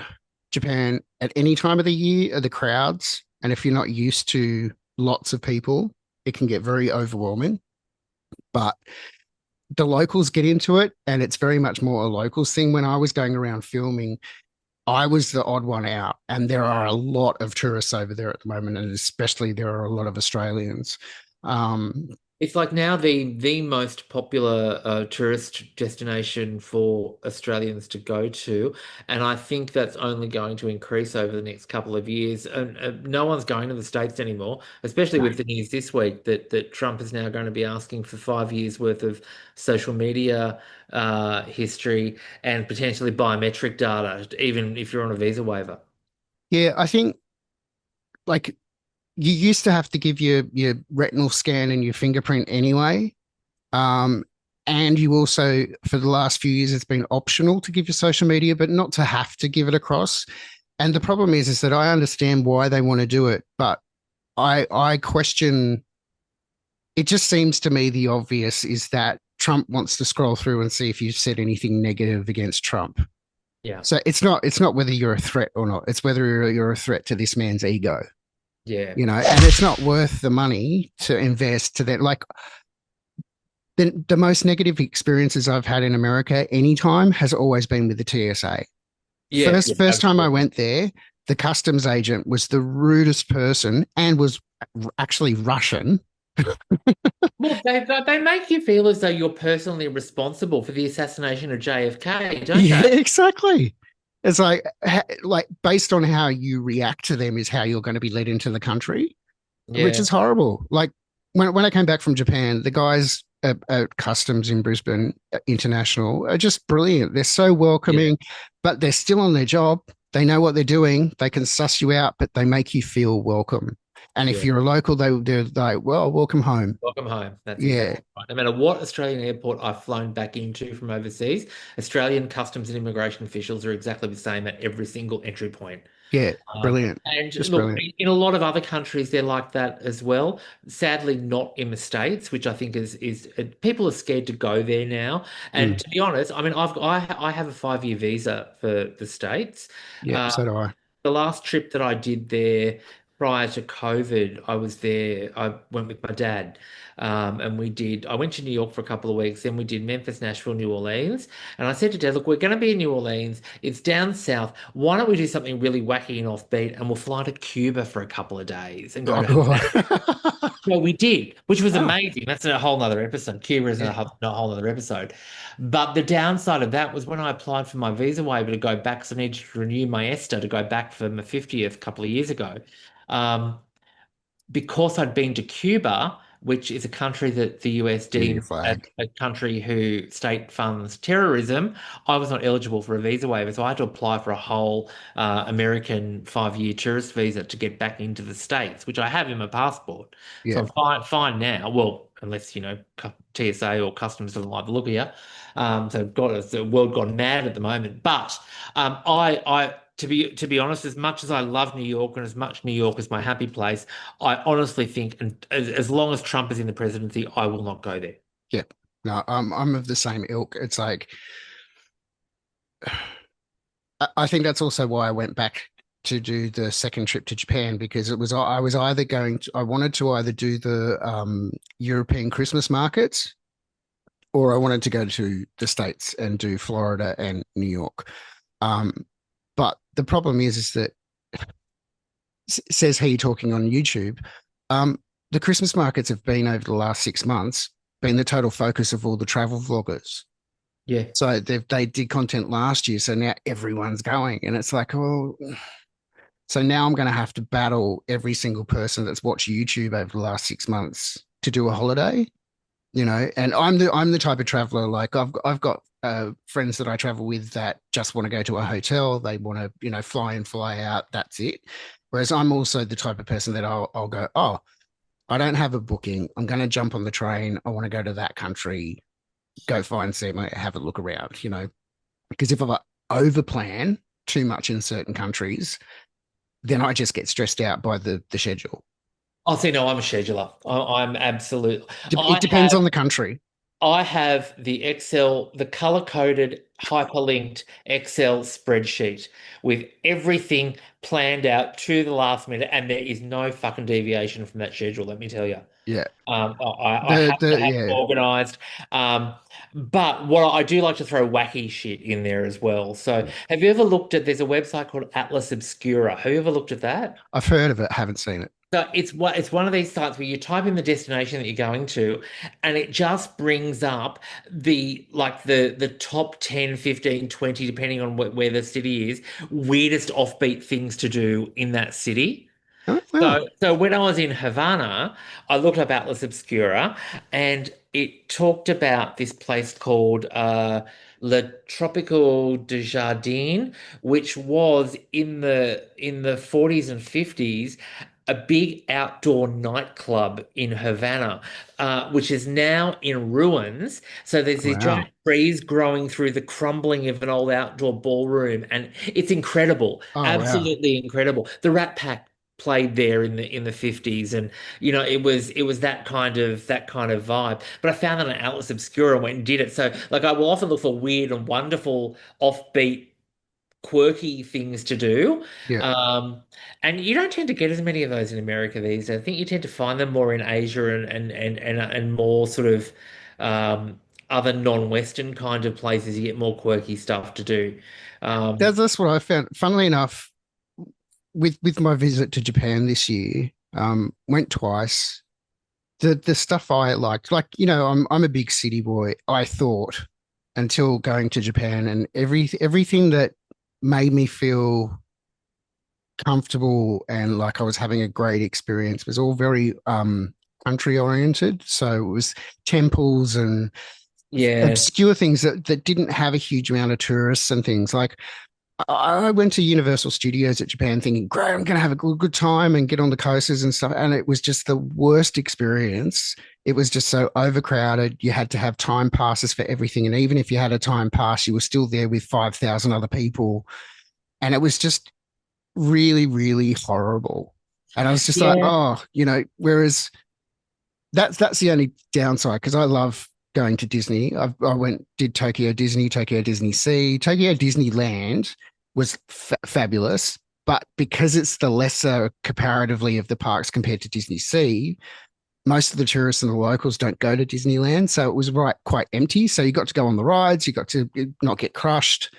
Japan at any time of the year are the crowds. And if you're not used to lots of people, it can get very overwhelming. But the locals get into it, and it's very much more a locals thing. When I was going around filming, I was the odd one out, and there are a lot of tourists over there at the moment, and especially there are a lot of Australians. Um, It's like now the most popular tourist destination for Australians to go to, and I think that's only going to increase over the next couple of years. And no one's going to the States anymore, especially no. with the news this week that Trump is now going to be asking for 5 years worth of social media history and potentially biometric data, even if you're on a visa waiver. Yeah, I think like you used to have to give your retinal scan and your fingerprint anyway. Um, and you also, for the last few years, it's been optional to give your social media, but not to have to give it across. And the problem is that I understand why they want to do it, but I question. It just seems to me the obvious is that Trump wants to scroll through and see if you've said anything negative against Trump. Yeah. So it's not whether you're a threat or not. It's whether you're a threat to this man's ego. Yeah. And it's not worth the money to invest to that. Like the most negative experiences I've had in America anytime has always been with the TSA. Yeah. Yeah, First time I absolutely. went there, the customs agent was the rudest person and was actually Russian. Well, they make you feel as though you're personally responsible for the assassination of JFK, don't Yeah, they? exactly. It's like based on how you react to them is how you're going to be led into the country, which Yeah. is horrible. Like when I came back from Japan, the guys at customs in Brisbane International are just brilliant. They're so Yeah, welcoming, but they're still on their job. They know what they're doing. They can suss you out, but they make you feel welcome. And if yeah. you're a local, they're like, well, welcome home. Welcome home. That's Yeah, exactly right. No matter what Australian airport I've flown back into from overseas, Australian customs and immigration officials are exactly the same at every single entry point. yeah, Um, brilliant. and Just look, brilliant. in a lot of other countries, they're like that as well. Sadly, not in the States, which I think is people are scared to go there now. And Mm, to be honest, I mean, I have a 5-year visa for the States. yeah, Uh, so do I. the last trip that I did there prior to COVID, I was there. I went with my dad, and I went to New York for a couple of weeks. Then we did Memphis, Nashville, New Orleans. And I said to Dad, "Look, we're going to be in New Orleans. It's down south. Why don't we do something really wacky and offbeat, and we'll fly to Cuba for a couple of days and go Oh, to Havana." God. Well, we did, which was Oh, amazing. That's a whole nother episode. Cuba is yeah. a whole other episode. But the downside of that was when I applied for my visa waiver to go back, because I needed to renew my ESTA to go back for my 50th a couple of years ago. Um, because I'd been to Cuba, which is a country that the US Junior deems flag. a country who state funds terrorism, I was not eligible for a visa waiver. So I had to apply for a whole American 5-year tourist visa to get back into the States, which I have in my passport. So Yeah. I'm fine now. Well, unless, TSA or customs doesn't like the look of you. So God, it's the world gone mad at the moment. But to be honest, as much as I love New York and as much New York is my happy place, I honestly think, and as long as Trump is in the presidency, I will not go there. Yeah. No, I'm of the same ilk. It's like I think that's also why I went back to do the second trip to Japan because it was I was either going to I wanted to either do the European Christmas markets or I wanted to go to the States and do Florida and New York. Um, but the problem is that says he talking on YouTube. The Christmas markets have been over the last 6 months been the total focus of all the travel vloggers. Yeah. So they did content last year, so now everyone's going, and it's like, oh, so now I'm going to have to battle every single person that's watched YouTube over the last 6 months to do a holiday, And I'm the type of traveler like I've got friends that I travel with that just want to go to a hotel, they want to fly in, fly out, that's it. Whereas I'm also the type of person that I'll go, oh, I don't have a booking, I'm going to jump on the train, I want to go to that country, go find somewhere, have a look around, because if I overplan too much in certain countries, then I just get stressed out by the schedule. I'll say no, I'm a scheduler. I'm absolute. It I depends have on the country. I have the Excel, the color-coded, hyperlinked Excel spreadsheet with everything planned out to the last minute, and there is no fucking deviation from that schedule, let me tell you. Yeah. I The have to the have it yeah. organized. Um, but what I do like to throw wacky shit in there as well. So have you ever looked at, there's a website called Atlas Obscura. Have you ever looked at that? I've heard of it, haven't seen it. So it's one of these sites where you type in the destination that you're going to, and it just brings up the top 10, 15, 20, depending on where the city is, weirdest offbeat things to do in that city. Oh, wow. So when I was in Havana, I looked up Atlas Obscura and it talked about this place called Le Tropical de Jardin, which was in the 40s and 50s a big outdoor nightclub in Havana, which is now in ruins. So there's these Wow. giant trees growing through the crumbling of an old outdoor ballroom, and it's incredible, Oh, wow. absolutely incredible. The Rat Pack played there in the 50s, and it was that kind of vibe. But I found that on Atlas Obscura and went and did it. So like I will often look for weird and wonderful offbeat quirky things to do. Yeah. And you don't tend to get as many of those in America these days. I think you tend to find them more in Asia and more sort of other non-Western kind of places. You get more quirky stuff to do. Um, That's what I found. Funnily enough, with my visit to Japan this year, went twice. The stuff I liked, like, I'm a big city boy, I thought, until going to Japan, and everything that made me feel comfortable and like I was having a great experience was all very country oriented. So it was temples and Yeah. obscure things that didn't have a huge amount of tourists and things. Like I went to Universal Studios at Japan thinking, great, I'm going to have a good time and get on the coasters and stuff. And it was just the worst experience. It was just so overcrowded. You had to have time passes for everything. And even if you had a time pass, you were still there with 5,000 other people. And it was just really, really horrible. And I was just like, Yeah. oh, whereas that's the only downside because I love going to Disney. Did Tokyo Disney, Tokyo Disney Sea, Tokyo Disneyland was fabulous, but because it's the lesser comparatively of the parks compared to Disney Sea, most of the tourists and the locals don't go to Disneyland, so it was quite empty. So you got to go on the rides, you got to not get crushed.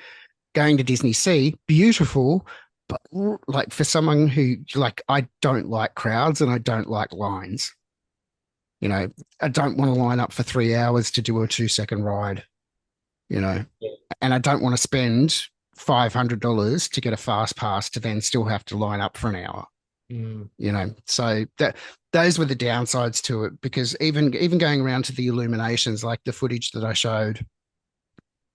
Going to Disney Sea, beautiful, but like for someone who like I don't like crowds and I don't like lines. I don't want to line up for 3 hours to do a 2 second ride, you know, Yeah. and I don't want to spend $500 to get a fast pass to then still have to line up for an hour, Mm. So those were the downsides to it because even going around to the Illuminations, like the footage that I showed,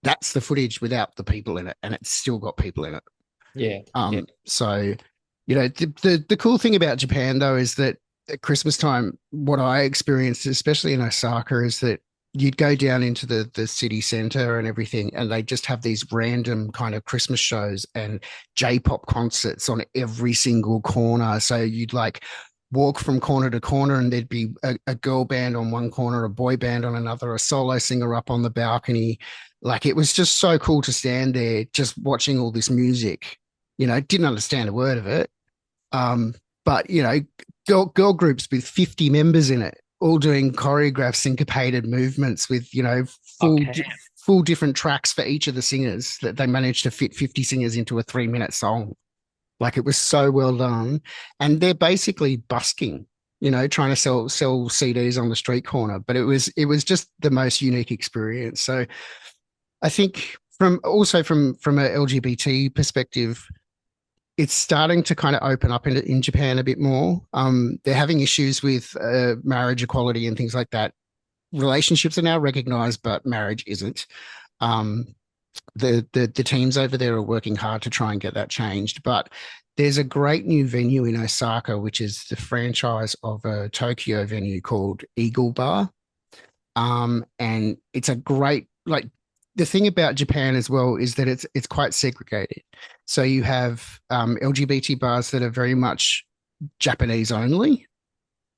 that's the footage without the people in it, and it's still got people in it. Yeah. Yeah. So the cool thing about Japan though is that at Christmas time, what I experienced, especially in Osaka, is that you'd go down into the city center and everything, and they just have these random kind of Christmas shows and J-pop concerts on every single corner. So you'd like walk from corner to corner, and there'd be a girl band on one corner, a boy band on another, a solo singer up on the balcony. Like it was just so cool to stand there just watching all this music. Didn't understand a word of it. But girl groups with 50 members in it, all doing choreographed syncopated movements with, full Okay. full different tracks for each of the singers that they managed to fit 50 singers into a 3 minute song. Like it was so well done. And they're basically busking, trying to sell CDs on the street corner. But it was just the most unique experience. So I think from a LGBT perspective, it's starting to kind of open up in Japan a bit more. They're having issues with marriage equality and things like that. Relationships are now recognized, but marriage isn't. Um, the teams over there are working hard to try and get that changed. But there's a great new venue in Osaka, which is the franchise of a Tokyo venue called Eagle Bar. And it's a great like the thing about Japan as well is that it's quite segregated. So you have LGBT bars that are very much Japanese only,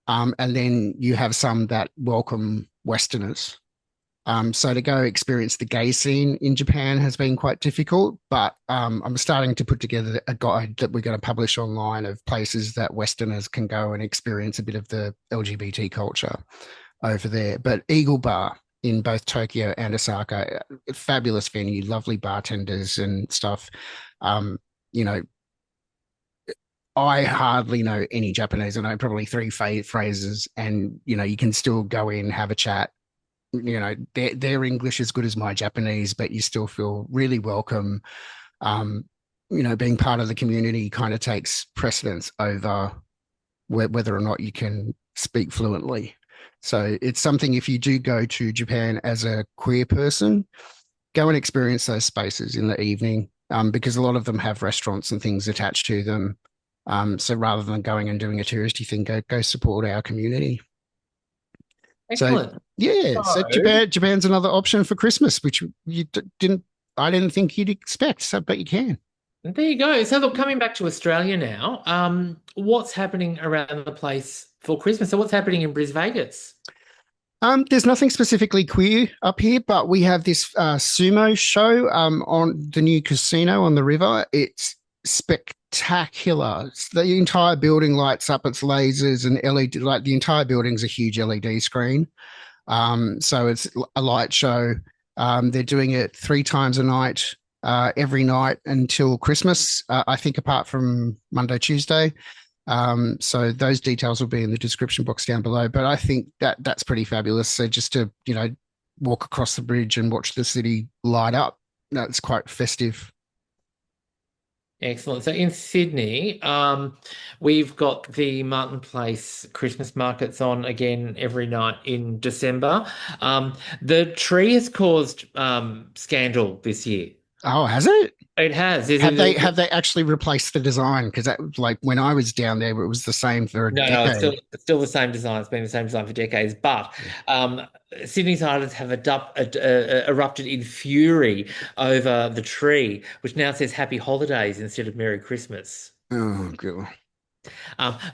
and then you have some that welcome Westerners. So to go experience the gay scene in Japan has been quite difficult, but I'm starting to put together a guide that we're going to publish online of places that Westerners can go and experience a bit of the LGBT culture over there. But Eagle Bar in both Tokyo and Osaka, fabulous venue, lovely bartenders and stuff. Um, you know, I hardly know any Japanese. I know probably three phrases, and you can still go in, have a chat. Their English is good as my Japanese, but you still feel really welcome. Um, being part of the community kind of takes precedence over whether or not you can speak fluently. So it's something if you do go to Japan as a queer person, go and experience those spaces in the evening, because a lot of them have restaurants and things attached to them. So rather than going and doing a touristy thing, go support our community. So Excellent. yeah, so So, Japan's another option for Christmas, which didn't I didn't think you'd expect. So, but you can. there you go. So look, coming back to Australia now, what's happening around the place for Christmas? So what's happening in Brisbane, Vegas? There's nothing specifically queer up here, but we have this sumo show on the new casino on the river. It's spectacular. The entire building lights up. It's lasers and LED. Like the entire building's a huge LED screen. So it's a light show. They're doing it 3 times a night, every night until Christmas. I think apart from Monday, Tuesday. So those details will be in the description box down below. But I think that's pretty fabulous. So just to, walk across the bridge and watch the city light up, that's quite festive. Excellent. So in Sydney, we've got the Martin Place Christmas markets on again every night in December. The tree has caused scandal this year. Oh, has it? It has. Have they actually replaced the design? Because that, like when I was down there, it was the same for a No, decade. it's still the same design. It's been the same design for decades. But um, Sydney's artists have erupted in fury over the tree, which now says Happy Holidays instead of Merry Christmas. Oh, God.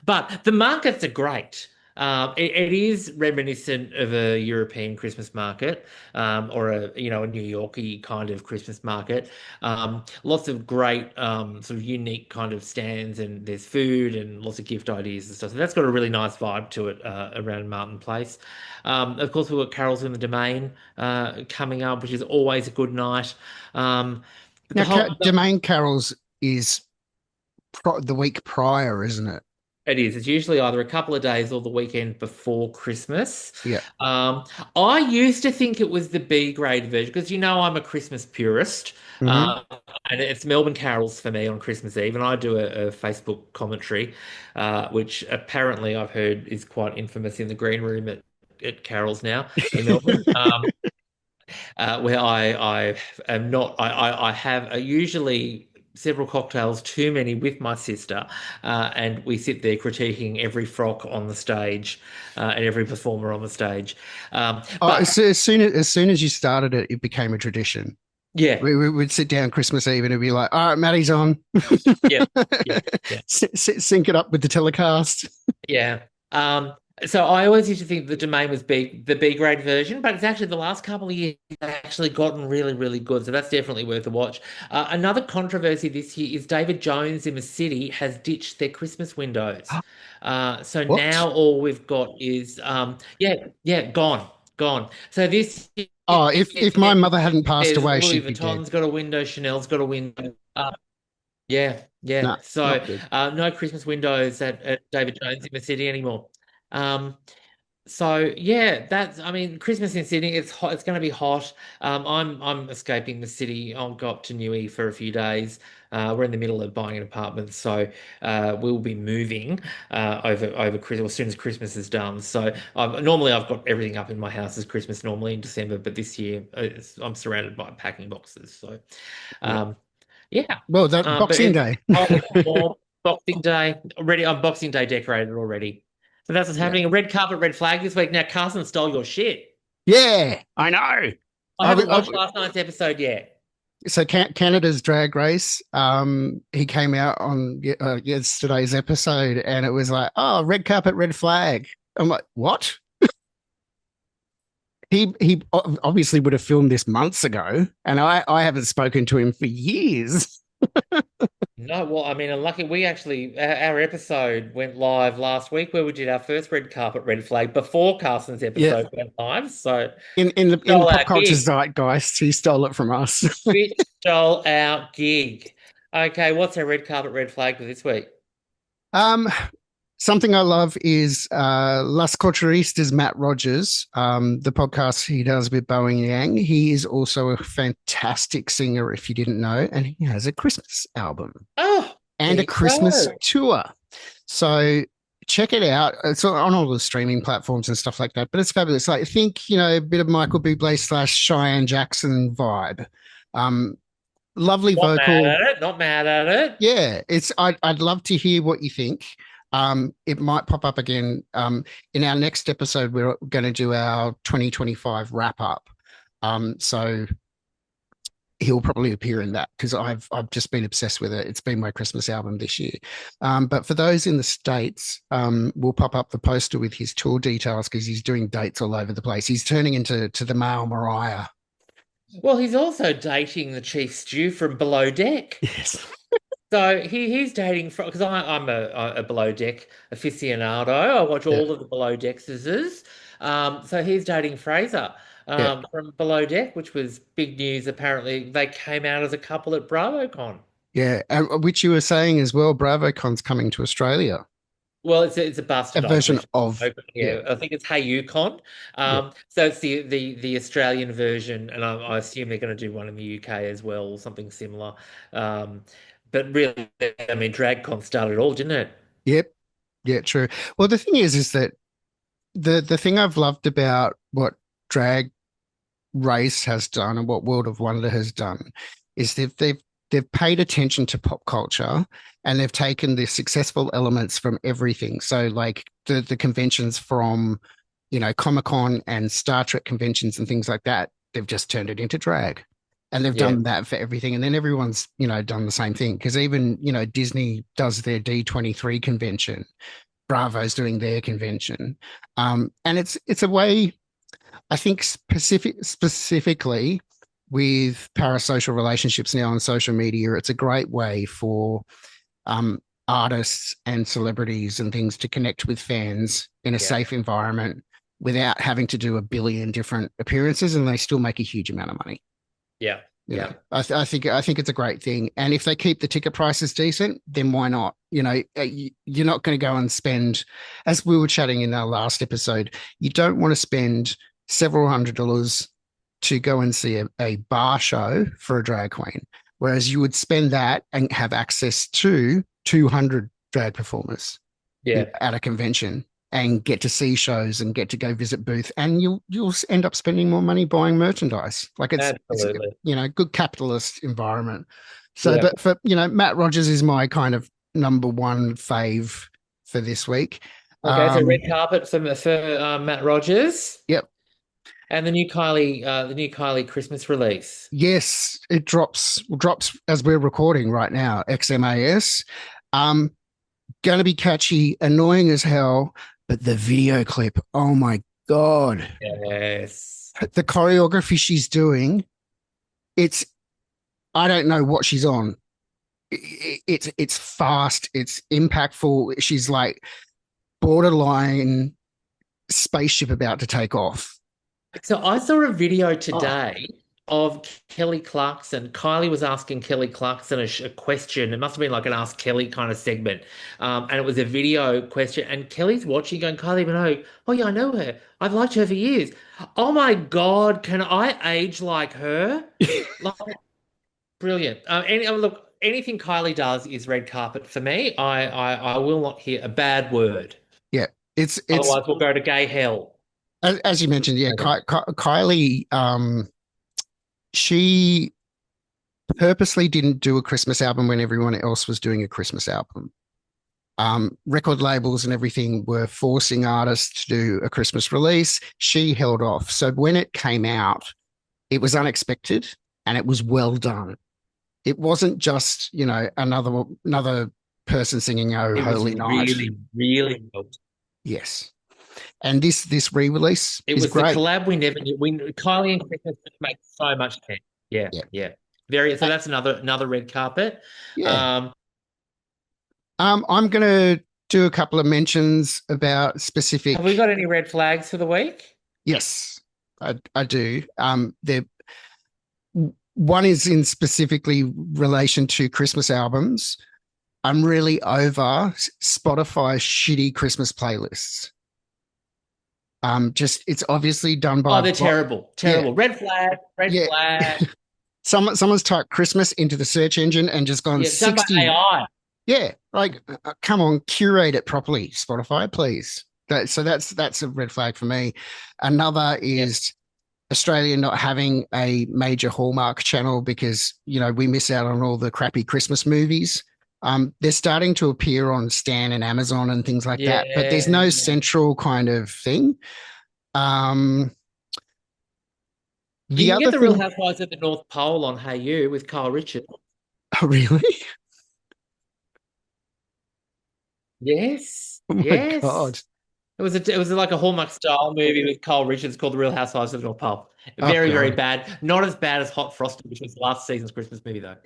But the markets are great. It is reminiscent of a European Christmas market, or a New Yorky kind of Christmas market. Lots of great sort of unique kind of stands, and there's food and lots of gift ideas and stuff. So that's got a really nice vibe to it around Martin Place. Of course, we've got Carols in the Domain coming up, which is always a good night. But the Now, whole Domain Carols is the week prior, isn't it? It is. It's usually either a couple of days or the weekend before Christmas. Yeah. Um, I used to think it was the B grade version because I'm a Christmas purist, Hmm. uh, and it's Melbourne carols for me on Christmas Eve, and I do a Facebook commentary, which apparently I've heard is quite infamous in the green room at carols now in Melbourne. Where I am not. I have usually several cocktails too many with my sister, and we sit there critiquing every frock on the stage and every performer on the stage. Oh, But as soon as you started it, it became a tradition. yeah, We would sit down Christmas Eve and it'd be like, all right, Maddie's on. yeah, yeah, yeah. Sync it up with the telecast. Yeah. So I always used to think the Domain was the B grade version, but it's actually the last couple of years actually gotten really, really good. So that's definitely worth a watch. Another controversy this year is David Jones in the city has ditched their Christmas windows. So What? now all we've got is yeah, gone. So this year Oh, if my mother hadn't passed there's away, Louis she'd be dead. Vuitton's got a window, Chanel's got a window. Yeah, yeah. No, So not good. no Christmas windows at David Jones in the city anymore. Um, so yeah, I mean, Christmas in Sydney, it's hot, it's going to be hot. I'm escaping the city. I'll go up to Newey for a few days. We're in the middle of buying an apartment, so we'll be moving over Christmas as soon as Christmas is done. So normally I've got everything up in my house as Christmas normally in December, but this year I'm surrounded by packing boxes. So Yeah. um, yeah, Well, that but Boxing it's Day. hot, it's warm. Boxing Day already. I'm Boxing Day decorated already. So that's what's Yeah. happening. A red carpet, red flag this week. Now Carson stole your shit. Yeah, I know. I I, haven't I, watched last night's episode yet. so Canada's Drag Race, he came out on yesterday's episode, and it was like, oh, red carpet, red flag. I'm like, what? He obviously would have filmed this months ago, and I haven't spoken to him for years. No, well, I mean, unlucky. We actually our episode went live last week where we did our first red carpet, red flag before Carson's Yeah, episode went live. So in the stole pop our culture gig. zeitgeist, he stole it from us. Bitch stole our gig. Okay, what's our red carpet, red flag for this week? um, Something I love is Las Culturistas, Matt Rogers, the podcast he does with Boeing Yang. He is also a fantastic singer, if you didn't know, and he has a Christmas album Oh, there and a you Christmas go. tour. So check it out. It's on all the streaming platforms and stuff like that, but it's fabulous. Like, think, a bit of Michael Bublé slash Cheyenne Jackson vibe. Um, Lovely Not mad vocal. at it. Not mad at it. Yeah, I'd love to hear what you think. It might pop up again. In our next episode, we're going to do our 2025 wrap up. So he'll probably appear in that because I've just been obsessed with it. It's been my Christmas album this year. But for those in the States, we'll pop up the poster with his tour details because he's doing dates all over the place. He's turning into the male Mariah. Well, he's also dating the chief stew from Below Deck. Yes. So he's dating from because I'm a Below Deck aficionado. I watch Yeah. all of the Below Deckses. So he's dating Fraser Yeah. from Below Deck, which was big news. Apparently, they came out as a couple at BravoCon. Yeah. Which you were saying as well, BravoCon's coming to Australia. Well, it's a A bastardized version version. of, yeah. Yeah, I think it's Hey You Con. Yeah. So it's the Australian version, and I assume they're going to do one in the UK as well, or something similar. Um, But really, I mean, DragCon started it all, didn't it? Yep. Yeah, true. Well, the thing is that the thing I've loved about what drag race has done and what World of Wonder has done is they've paid attention to pop culture and they've taken the successful elements from everything. So like the conventions from, Comic Con and Star Trek conventions and things like that, they've just turned it into drag. And they've Yeah. done that for everything. And then everyone's, done the same thing. Because even, Disney does their D23 convention. Bravo's doing their convention. And it's a way I think specifically with parasocial relationships now on social media, it's a great way for artists and celebrities and things to connect with fans in a Yeah. safe environment without having to do a billion different appearances, and they still make a huge amount of money. Yeah. Yeah. I think it's a great thing, and if they keep the ticket prices decent, then why not? You're not going to go and spend, as we were chatting in our last episode, you don't want to spend several $100s to go and see a bar show for a drag queen, whereas you would spend that and have access to 200 drag performers Yeah. at a convention and get to see shows and get to go visit booth, and you'll end up spending more money buying merchandise. Like it's Absolutely. good capitalist environment. So, Yeah. but for Matt Rogers is my kind of number one fave for this week. Okay, so red carpet for Matt Rogers Yep. and the new Kylie Christmas release. Yes, it drops as we're recording right now. XMAS. Going to be catchy, annoying as hell, but the video clip, oh my God. Yes. The choreography she's doing, it's, I don't know what she's on. It's fast, it's impactful. She's like borderline spaceship about to take off. So I saw a video today of Kelly Clarkson. Kylie was asking Kelly Clarkson a question. It must have been like an Ask Kelly kind of segment. And it was a video question. And Kelly's watching, going, Kylie Minogue, oh yeah, I know her. I've liked her for years. Oh my God, can I age like her? Like, brilliant. Look, anything Kylie does is red carpet for me. I will not hear a bad word. Yeah, it's Otherwise, we'll go to gay hell. as you mentioned. Yeah, Okay. Kylie. She purposely didn't do a Christmas album when everyone else was doing a Christmas album. Record labels and everything were forcing artists to do a Christmas release. She held off. So when it came out, it was unexpected and it was well done. It wasn't just, another person singing "Oh It was Holy Night." really, really well. Yes. And this re-release It is was the great. collab we never knew. Kylie and Christmas make so much sense. Yeah, Yeah. yeah. Very. So that's another red carpet. Yeah. Um, I'm gonna do a couple of mentions about specific. have we got any red flags for the week? Yes, I do. There one is in specifically relation to Christmas albums. I'm really over Spotify's shitty Christmas playlists. Just it's obviously done by Oh, they're terrible. Terrible. Yeah. Red flag. Red Yeah. flag. Someone's typed Christmas into the search engine and just gone Yeah, it's done by 60. AI. Yeah, like come on, curate it properly, Spotify, please. That's a red flag for me. Another Yeah. is Australia not having a major Hallmark channel because we miss out on all the crappy Christmas movies. They're starting to appear on Stan and Amazon and things like that, but there's no Yeah. central kind of thing. You The can other get the Real thing, Housewives at the North Pole on Hey You with Carl Richards. oh, really? Yes. Oh my Yes. God. It was like a Hallmark style movie with Carl Richards called The Real Housewives of the North Pole. Oh Very, very God. bad. Not as bad as Hot Frosted, which was last season's Christmas movie, though.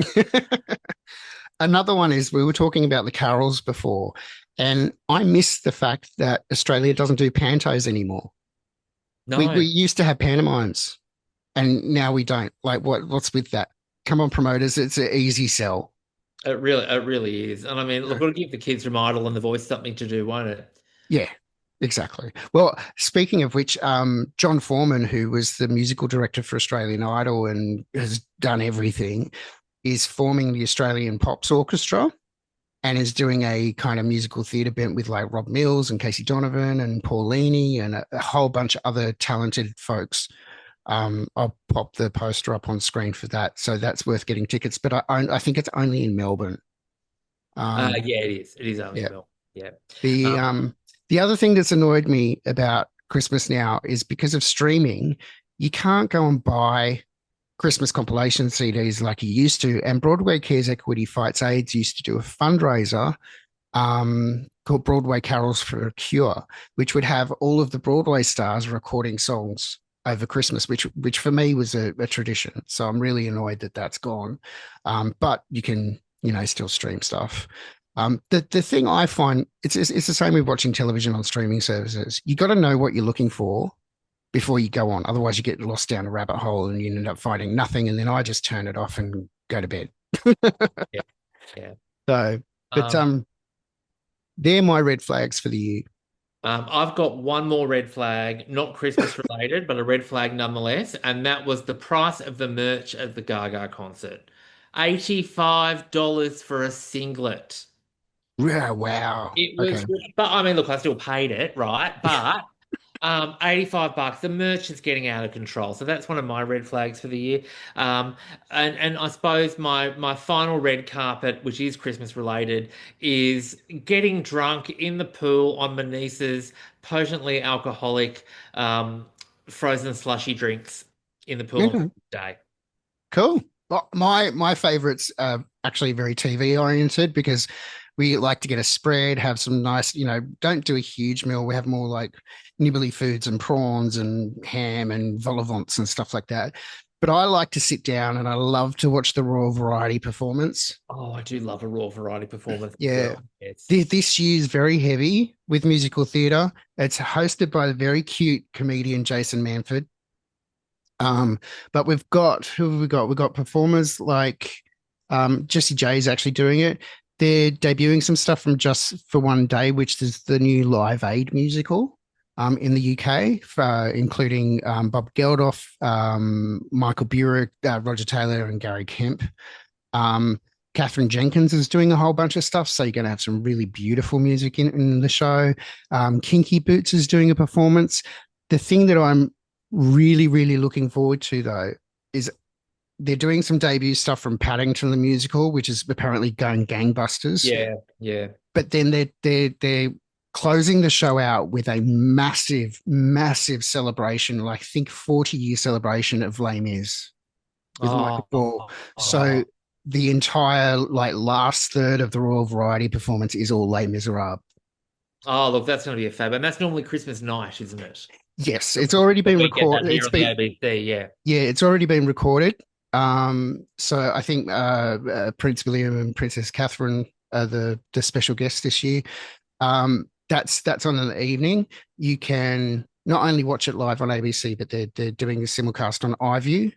Another one is we were talking about the carols before, and I miss the fact that Australia doesn't do pantos anymore. We No, used to have pantomimes, and now we don't. Like, what's with that? Come on, promoters, it's an easy sell. it really is. And I mean, look, it'll give the kids from Idol and The Voice something to do, won't it? Yeah, exactly. Well, speaking of which, John Foreman, who was the musical director for Australian Idol and has done everything, is forming the Australian Pops Orchestra and is doing a kind of musical theatre bent with like Rob Mills and Casey Donovan and Paulini and a whole bunch of other talented folks. I'll pop the poster up on screen for that, so that's worth getting tickets. But I think it's only in Melbourne. Yeah, it is. It is only Yeah. milk. Yeah. The Um, um the other thing that's annoyed me about Christmas now is because of streaming, you can't go and buy Christmas compilation CDs like you used to. And Broadway Cares Equity Fights AIDS used to do a fundraiser called Broadway Carols for a Cure, which would have all of the Broadway stars recording songs over Christmas, which for me was a tradition. So I'm really annoyed that that's gone. But you can, still stream stuff. The thing I find it's the same with watching television on streaming services. You got to know what you're looking for before you go on. Otherwise, you get lost down a rabbit hole and you end up finding nothing. And then I just turn it off and go to bed. yeah, yeah. So, but Um, they're my red flags for the year. I've got one more red flag, not Christmas related, but a red flag nonetheless, and that was the price of the merch at the Gaga concert. $85 for a singlet. Yeah, wow. It was, Okay. but I mean, look, I still paid it, right? But $85. The merch is getting out of control. So that's one of my red flags for the year. Um, and I suppose my final red carpet, which is Christmas related, is getting drunk in the pool on my niece's potently alcoholic frozen slushy drinks in the pool on Okay. Christmas Day. Cool. Well, my favorites are actually very TV oriented because we like to get a spread, have some nice, don't do a huge meal. We have more like nibbly foods and prawns and ham and vol au vents and stuff like that. But I like to sit down and I love to watch the Royal Variety performance. Oh, I do love a raw variety performance as Yeah. well. Yes. This year's very heavy with musical theatre. It's hosted by the very cute comedian Jason Manford. But we've got who have we got? We've got performers like Jessie J's actually doing it. They're debuting some stuff from Just for One Day, which is the new Live Aid musical in the UK, including Bob Geldof, Michael Burek, Roger Taylor, and Gary Kemp. Um, Catherine Jenkins is doing a whole bunch of stuff, so you're going to have some really beautiful music in the show. Kinky Boots is doing a performance. The thing that I'm really, really looking forward to, though, is they're doing some debut stuff from Paddington the Musical, which is apparently going gangbusters. Yeah, yeah. But then they're closing the show out with a massive, massive celebration, like I think 40-year celebration of Les Mis with Oh, Michael Ball. So oh. the entire like last third of the Royal Variety performance is all Les Misérables. Oh, look, that's going to be a fab. And that's normally Christmas night, isn't it? Yes, it's already been We get that recorded. here It's on the been ABC, yeah. Yeah, it's already been recorded. So I think Prince William and Princess Catherine are the special guests this year. That's on an evening. You can not only watch it live on ABC, but they're doing a simulcast on iView.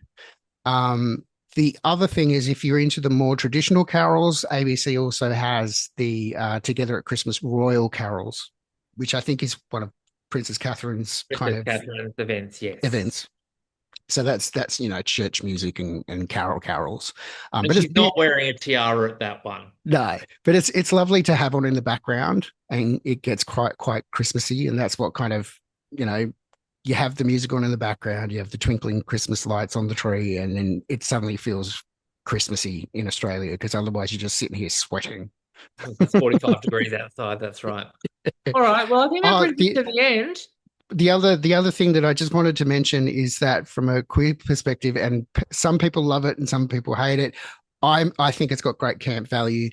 The other thing is, if you're into the more traditional carols, ABC also has the Together at Christmas Royal Carols, which I think is one of Princess Catherine's kind Princess of Catherine's events, yes. events. So that's church music and carols. And But it's she's not wearing a tiara at that one. no, but it's lovely to have on in the background, and it gets quite Christmassy, and that's what kind of you have the music on in the background, you have the twinkling Christmas lights on the tree, and then it suddenly feels Christmassy in Australia because otherwise you're just sitting here sweating. It's 45 degrees outside, that's right. All right, well, I think that Oh, brings us to the end. the other thing that I just wanted to mention is that from a queer perspective, and some people love it and some people hate it. I think it's got great camp value.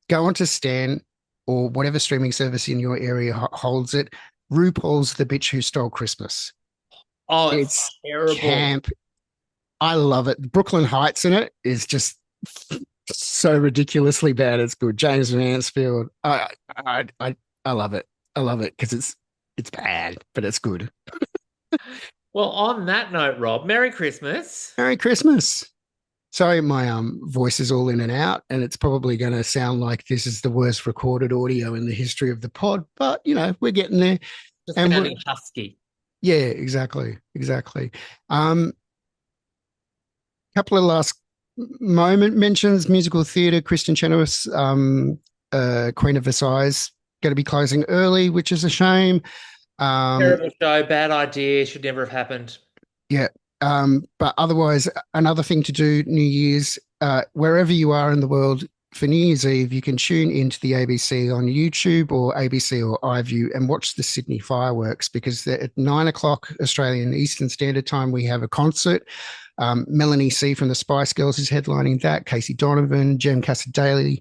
Go onto Stan or whatever streaming service in your area holds it. RuPaul's The Bitch Who Stole Christmas. Oh, it's It's terrible. camp. I love it. Brooklyn Heights in it is just so ridiculously bad. It's good. James Mansfield. I love it. I love it because it's bad, but it's good. Well, on that note, Rob, Merry Christmas. Merry Christmas. Sorry, my voice is all in and out, and it's probably going to sound like this is the worst recorded audio in the history of the pod. But we're getting there, Just and sounding husky. yeah, exactly. Couple of last moment mentions musical theatre. Kristen Chenoweth's Queen of Versailles going to be closing early, which is a shame. Terrible show, bad idea, should never have happened. Yeah. But otherwise, another thing to do New Year's, wherever you are in the world, for New Year's Eve, you can tune into the ABC on YouTube or ABC or iView and watch the Sydney fireworks because at 9 o'clock Australian Eastern Standard Time, we have a concert. Melanie C from the Spice Girls is headlining that. Casey Donovan, Jem Casadale,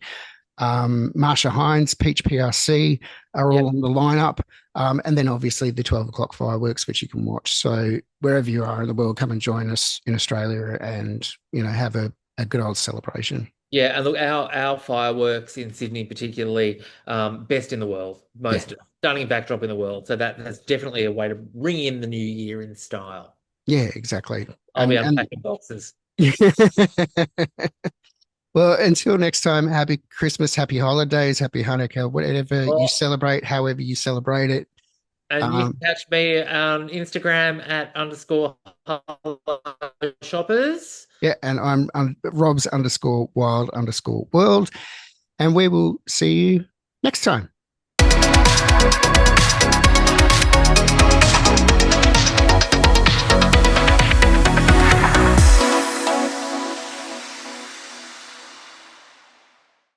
Marsha Hines, Peach PRC are all on the lineup. And then obviously the 12 o'clock fireworks, which you can watch. So wherever you are in the world, come and join us in Australia and, have a good old celebration. Yeah, and look, our fireworks in Sydney, particularly, best in the world, Yeah. most stunning backdrop in the world. So that's definitely a way to ring in the new year in style. Yeah, exactly. I'll be unpacking boxes. Well, until next time, happy Christmas, happy holidays, happy Hanukkah, whatever you celebrate, however you celebrate it. And you can catch me on Instagram at _shoppers. Yeah, and I'm Rob's _wild_world. And we will see you next time.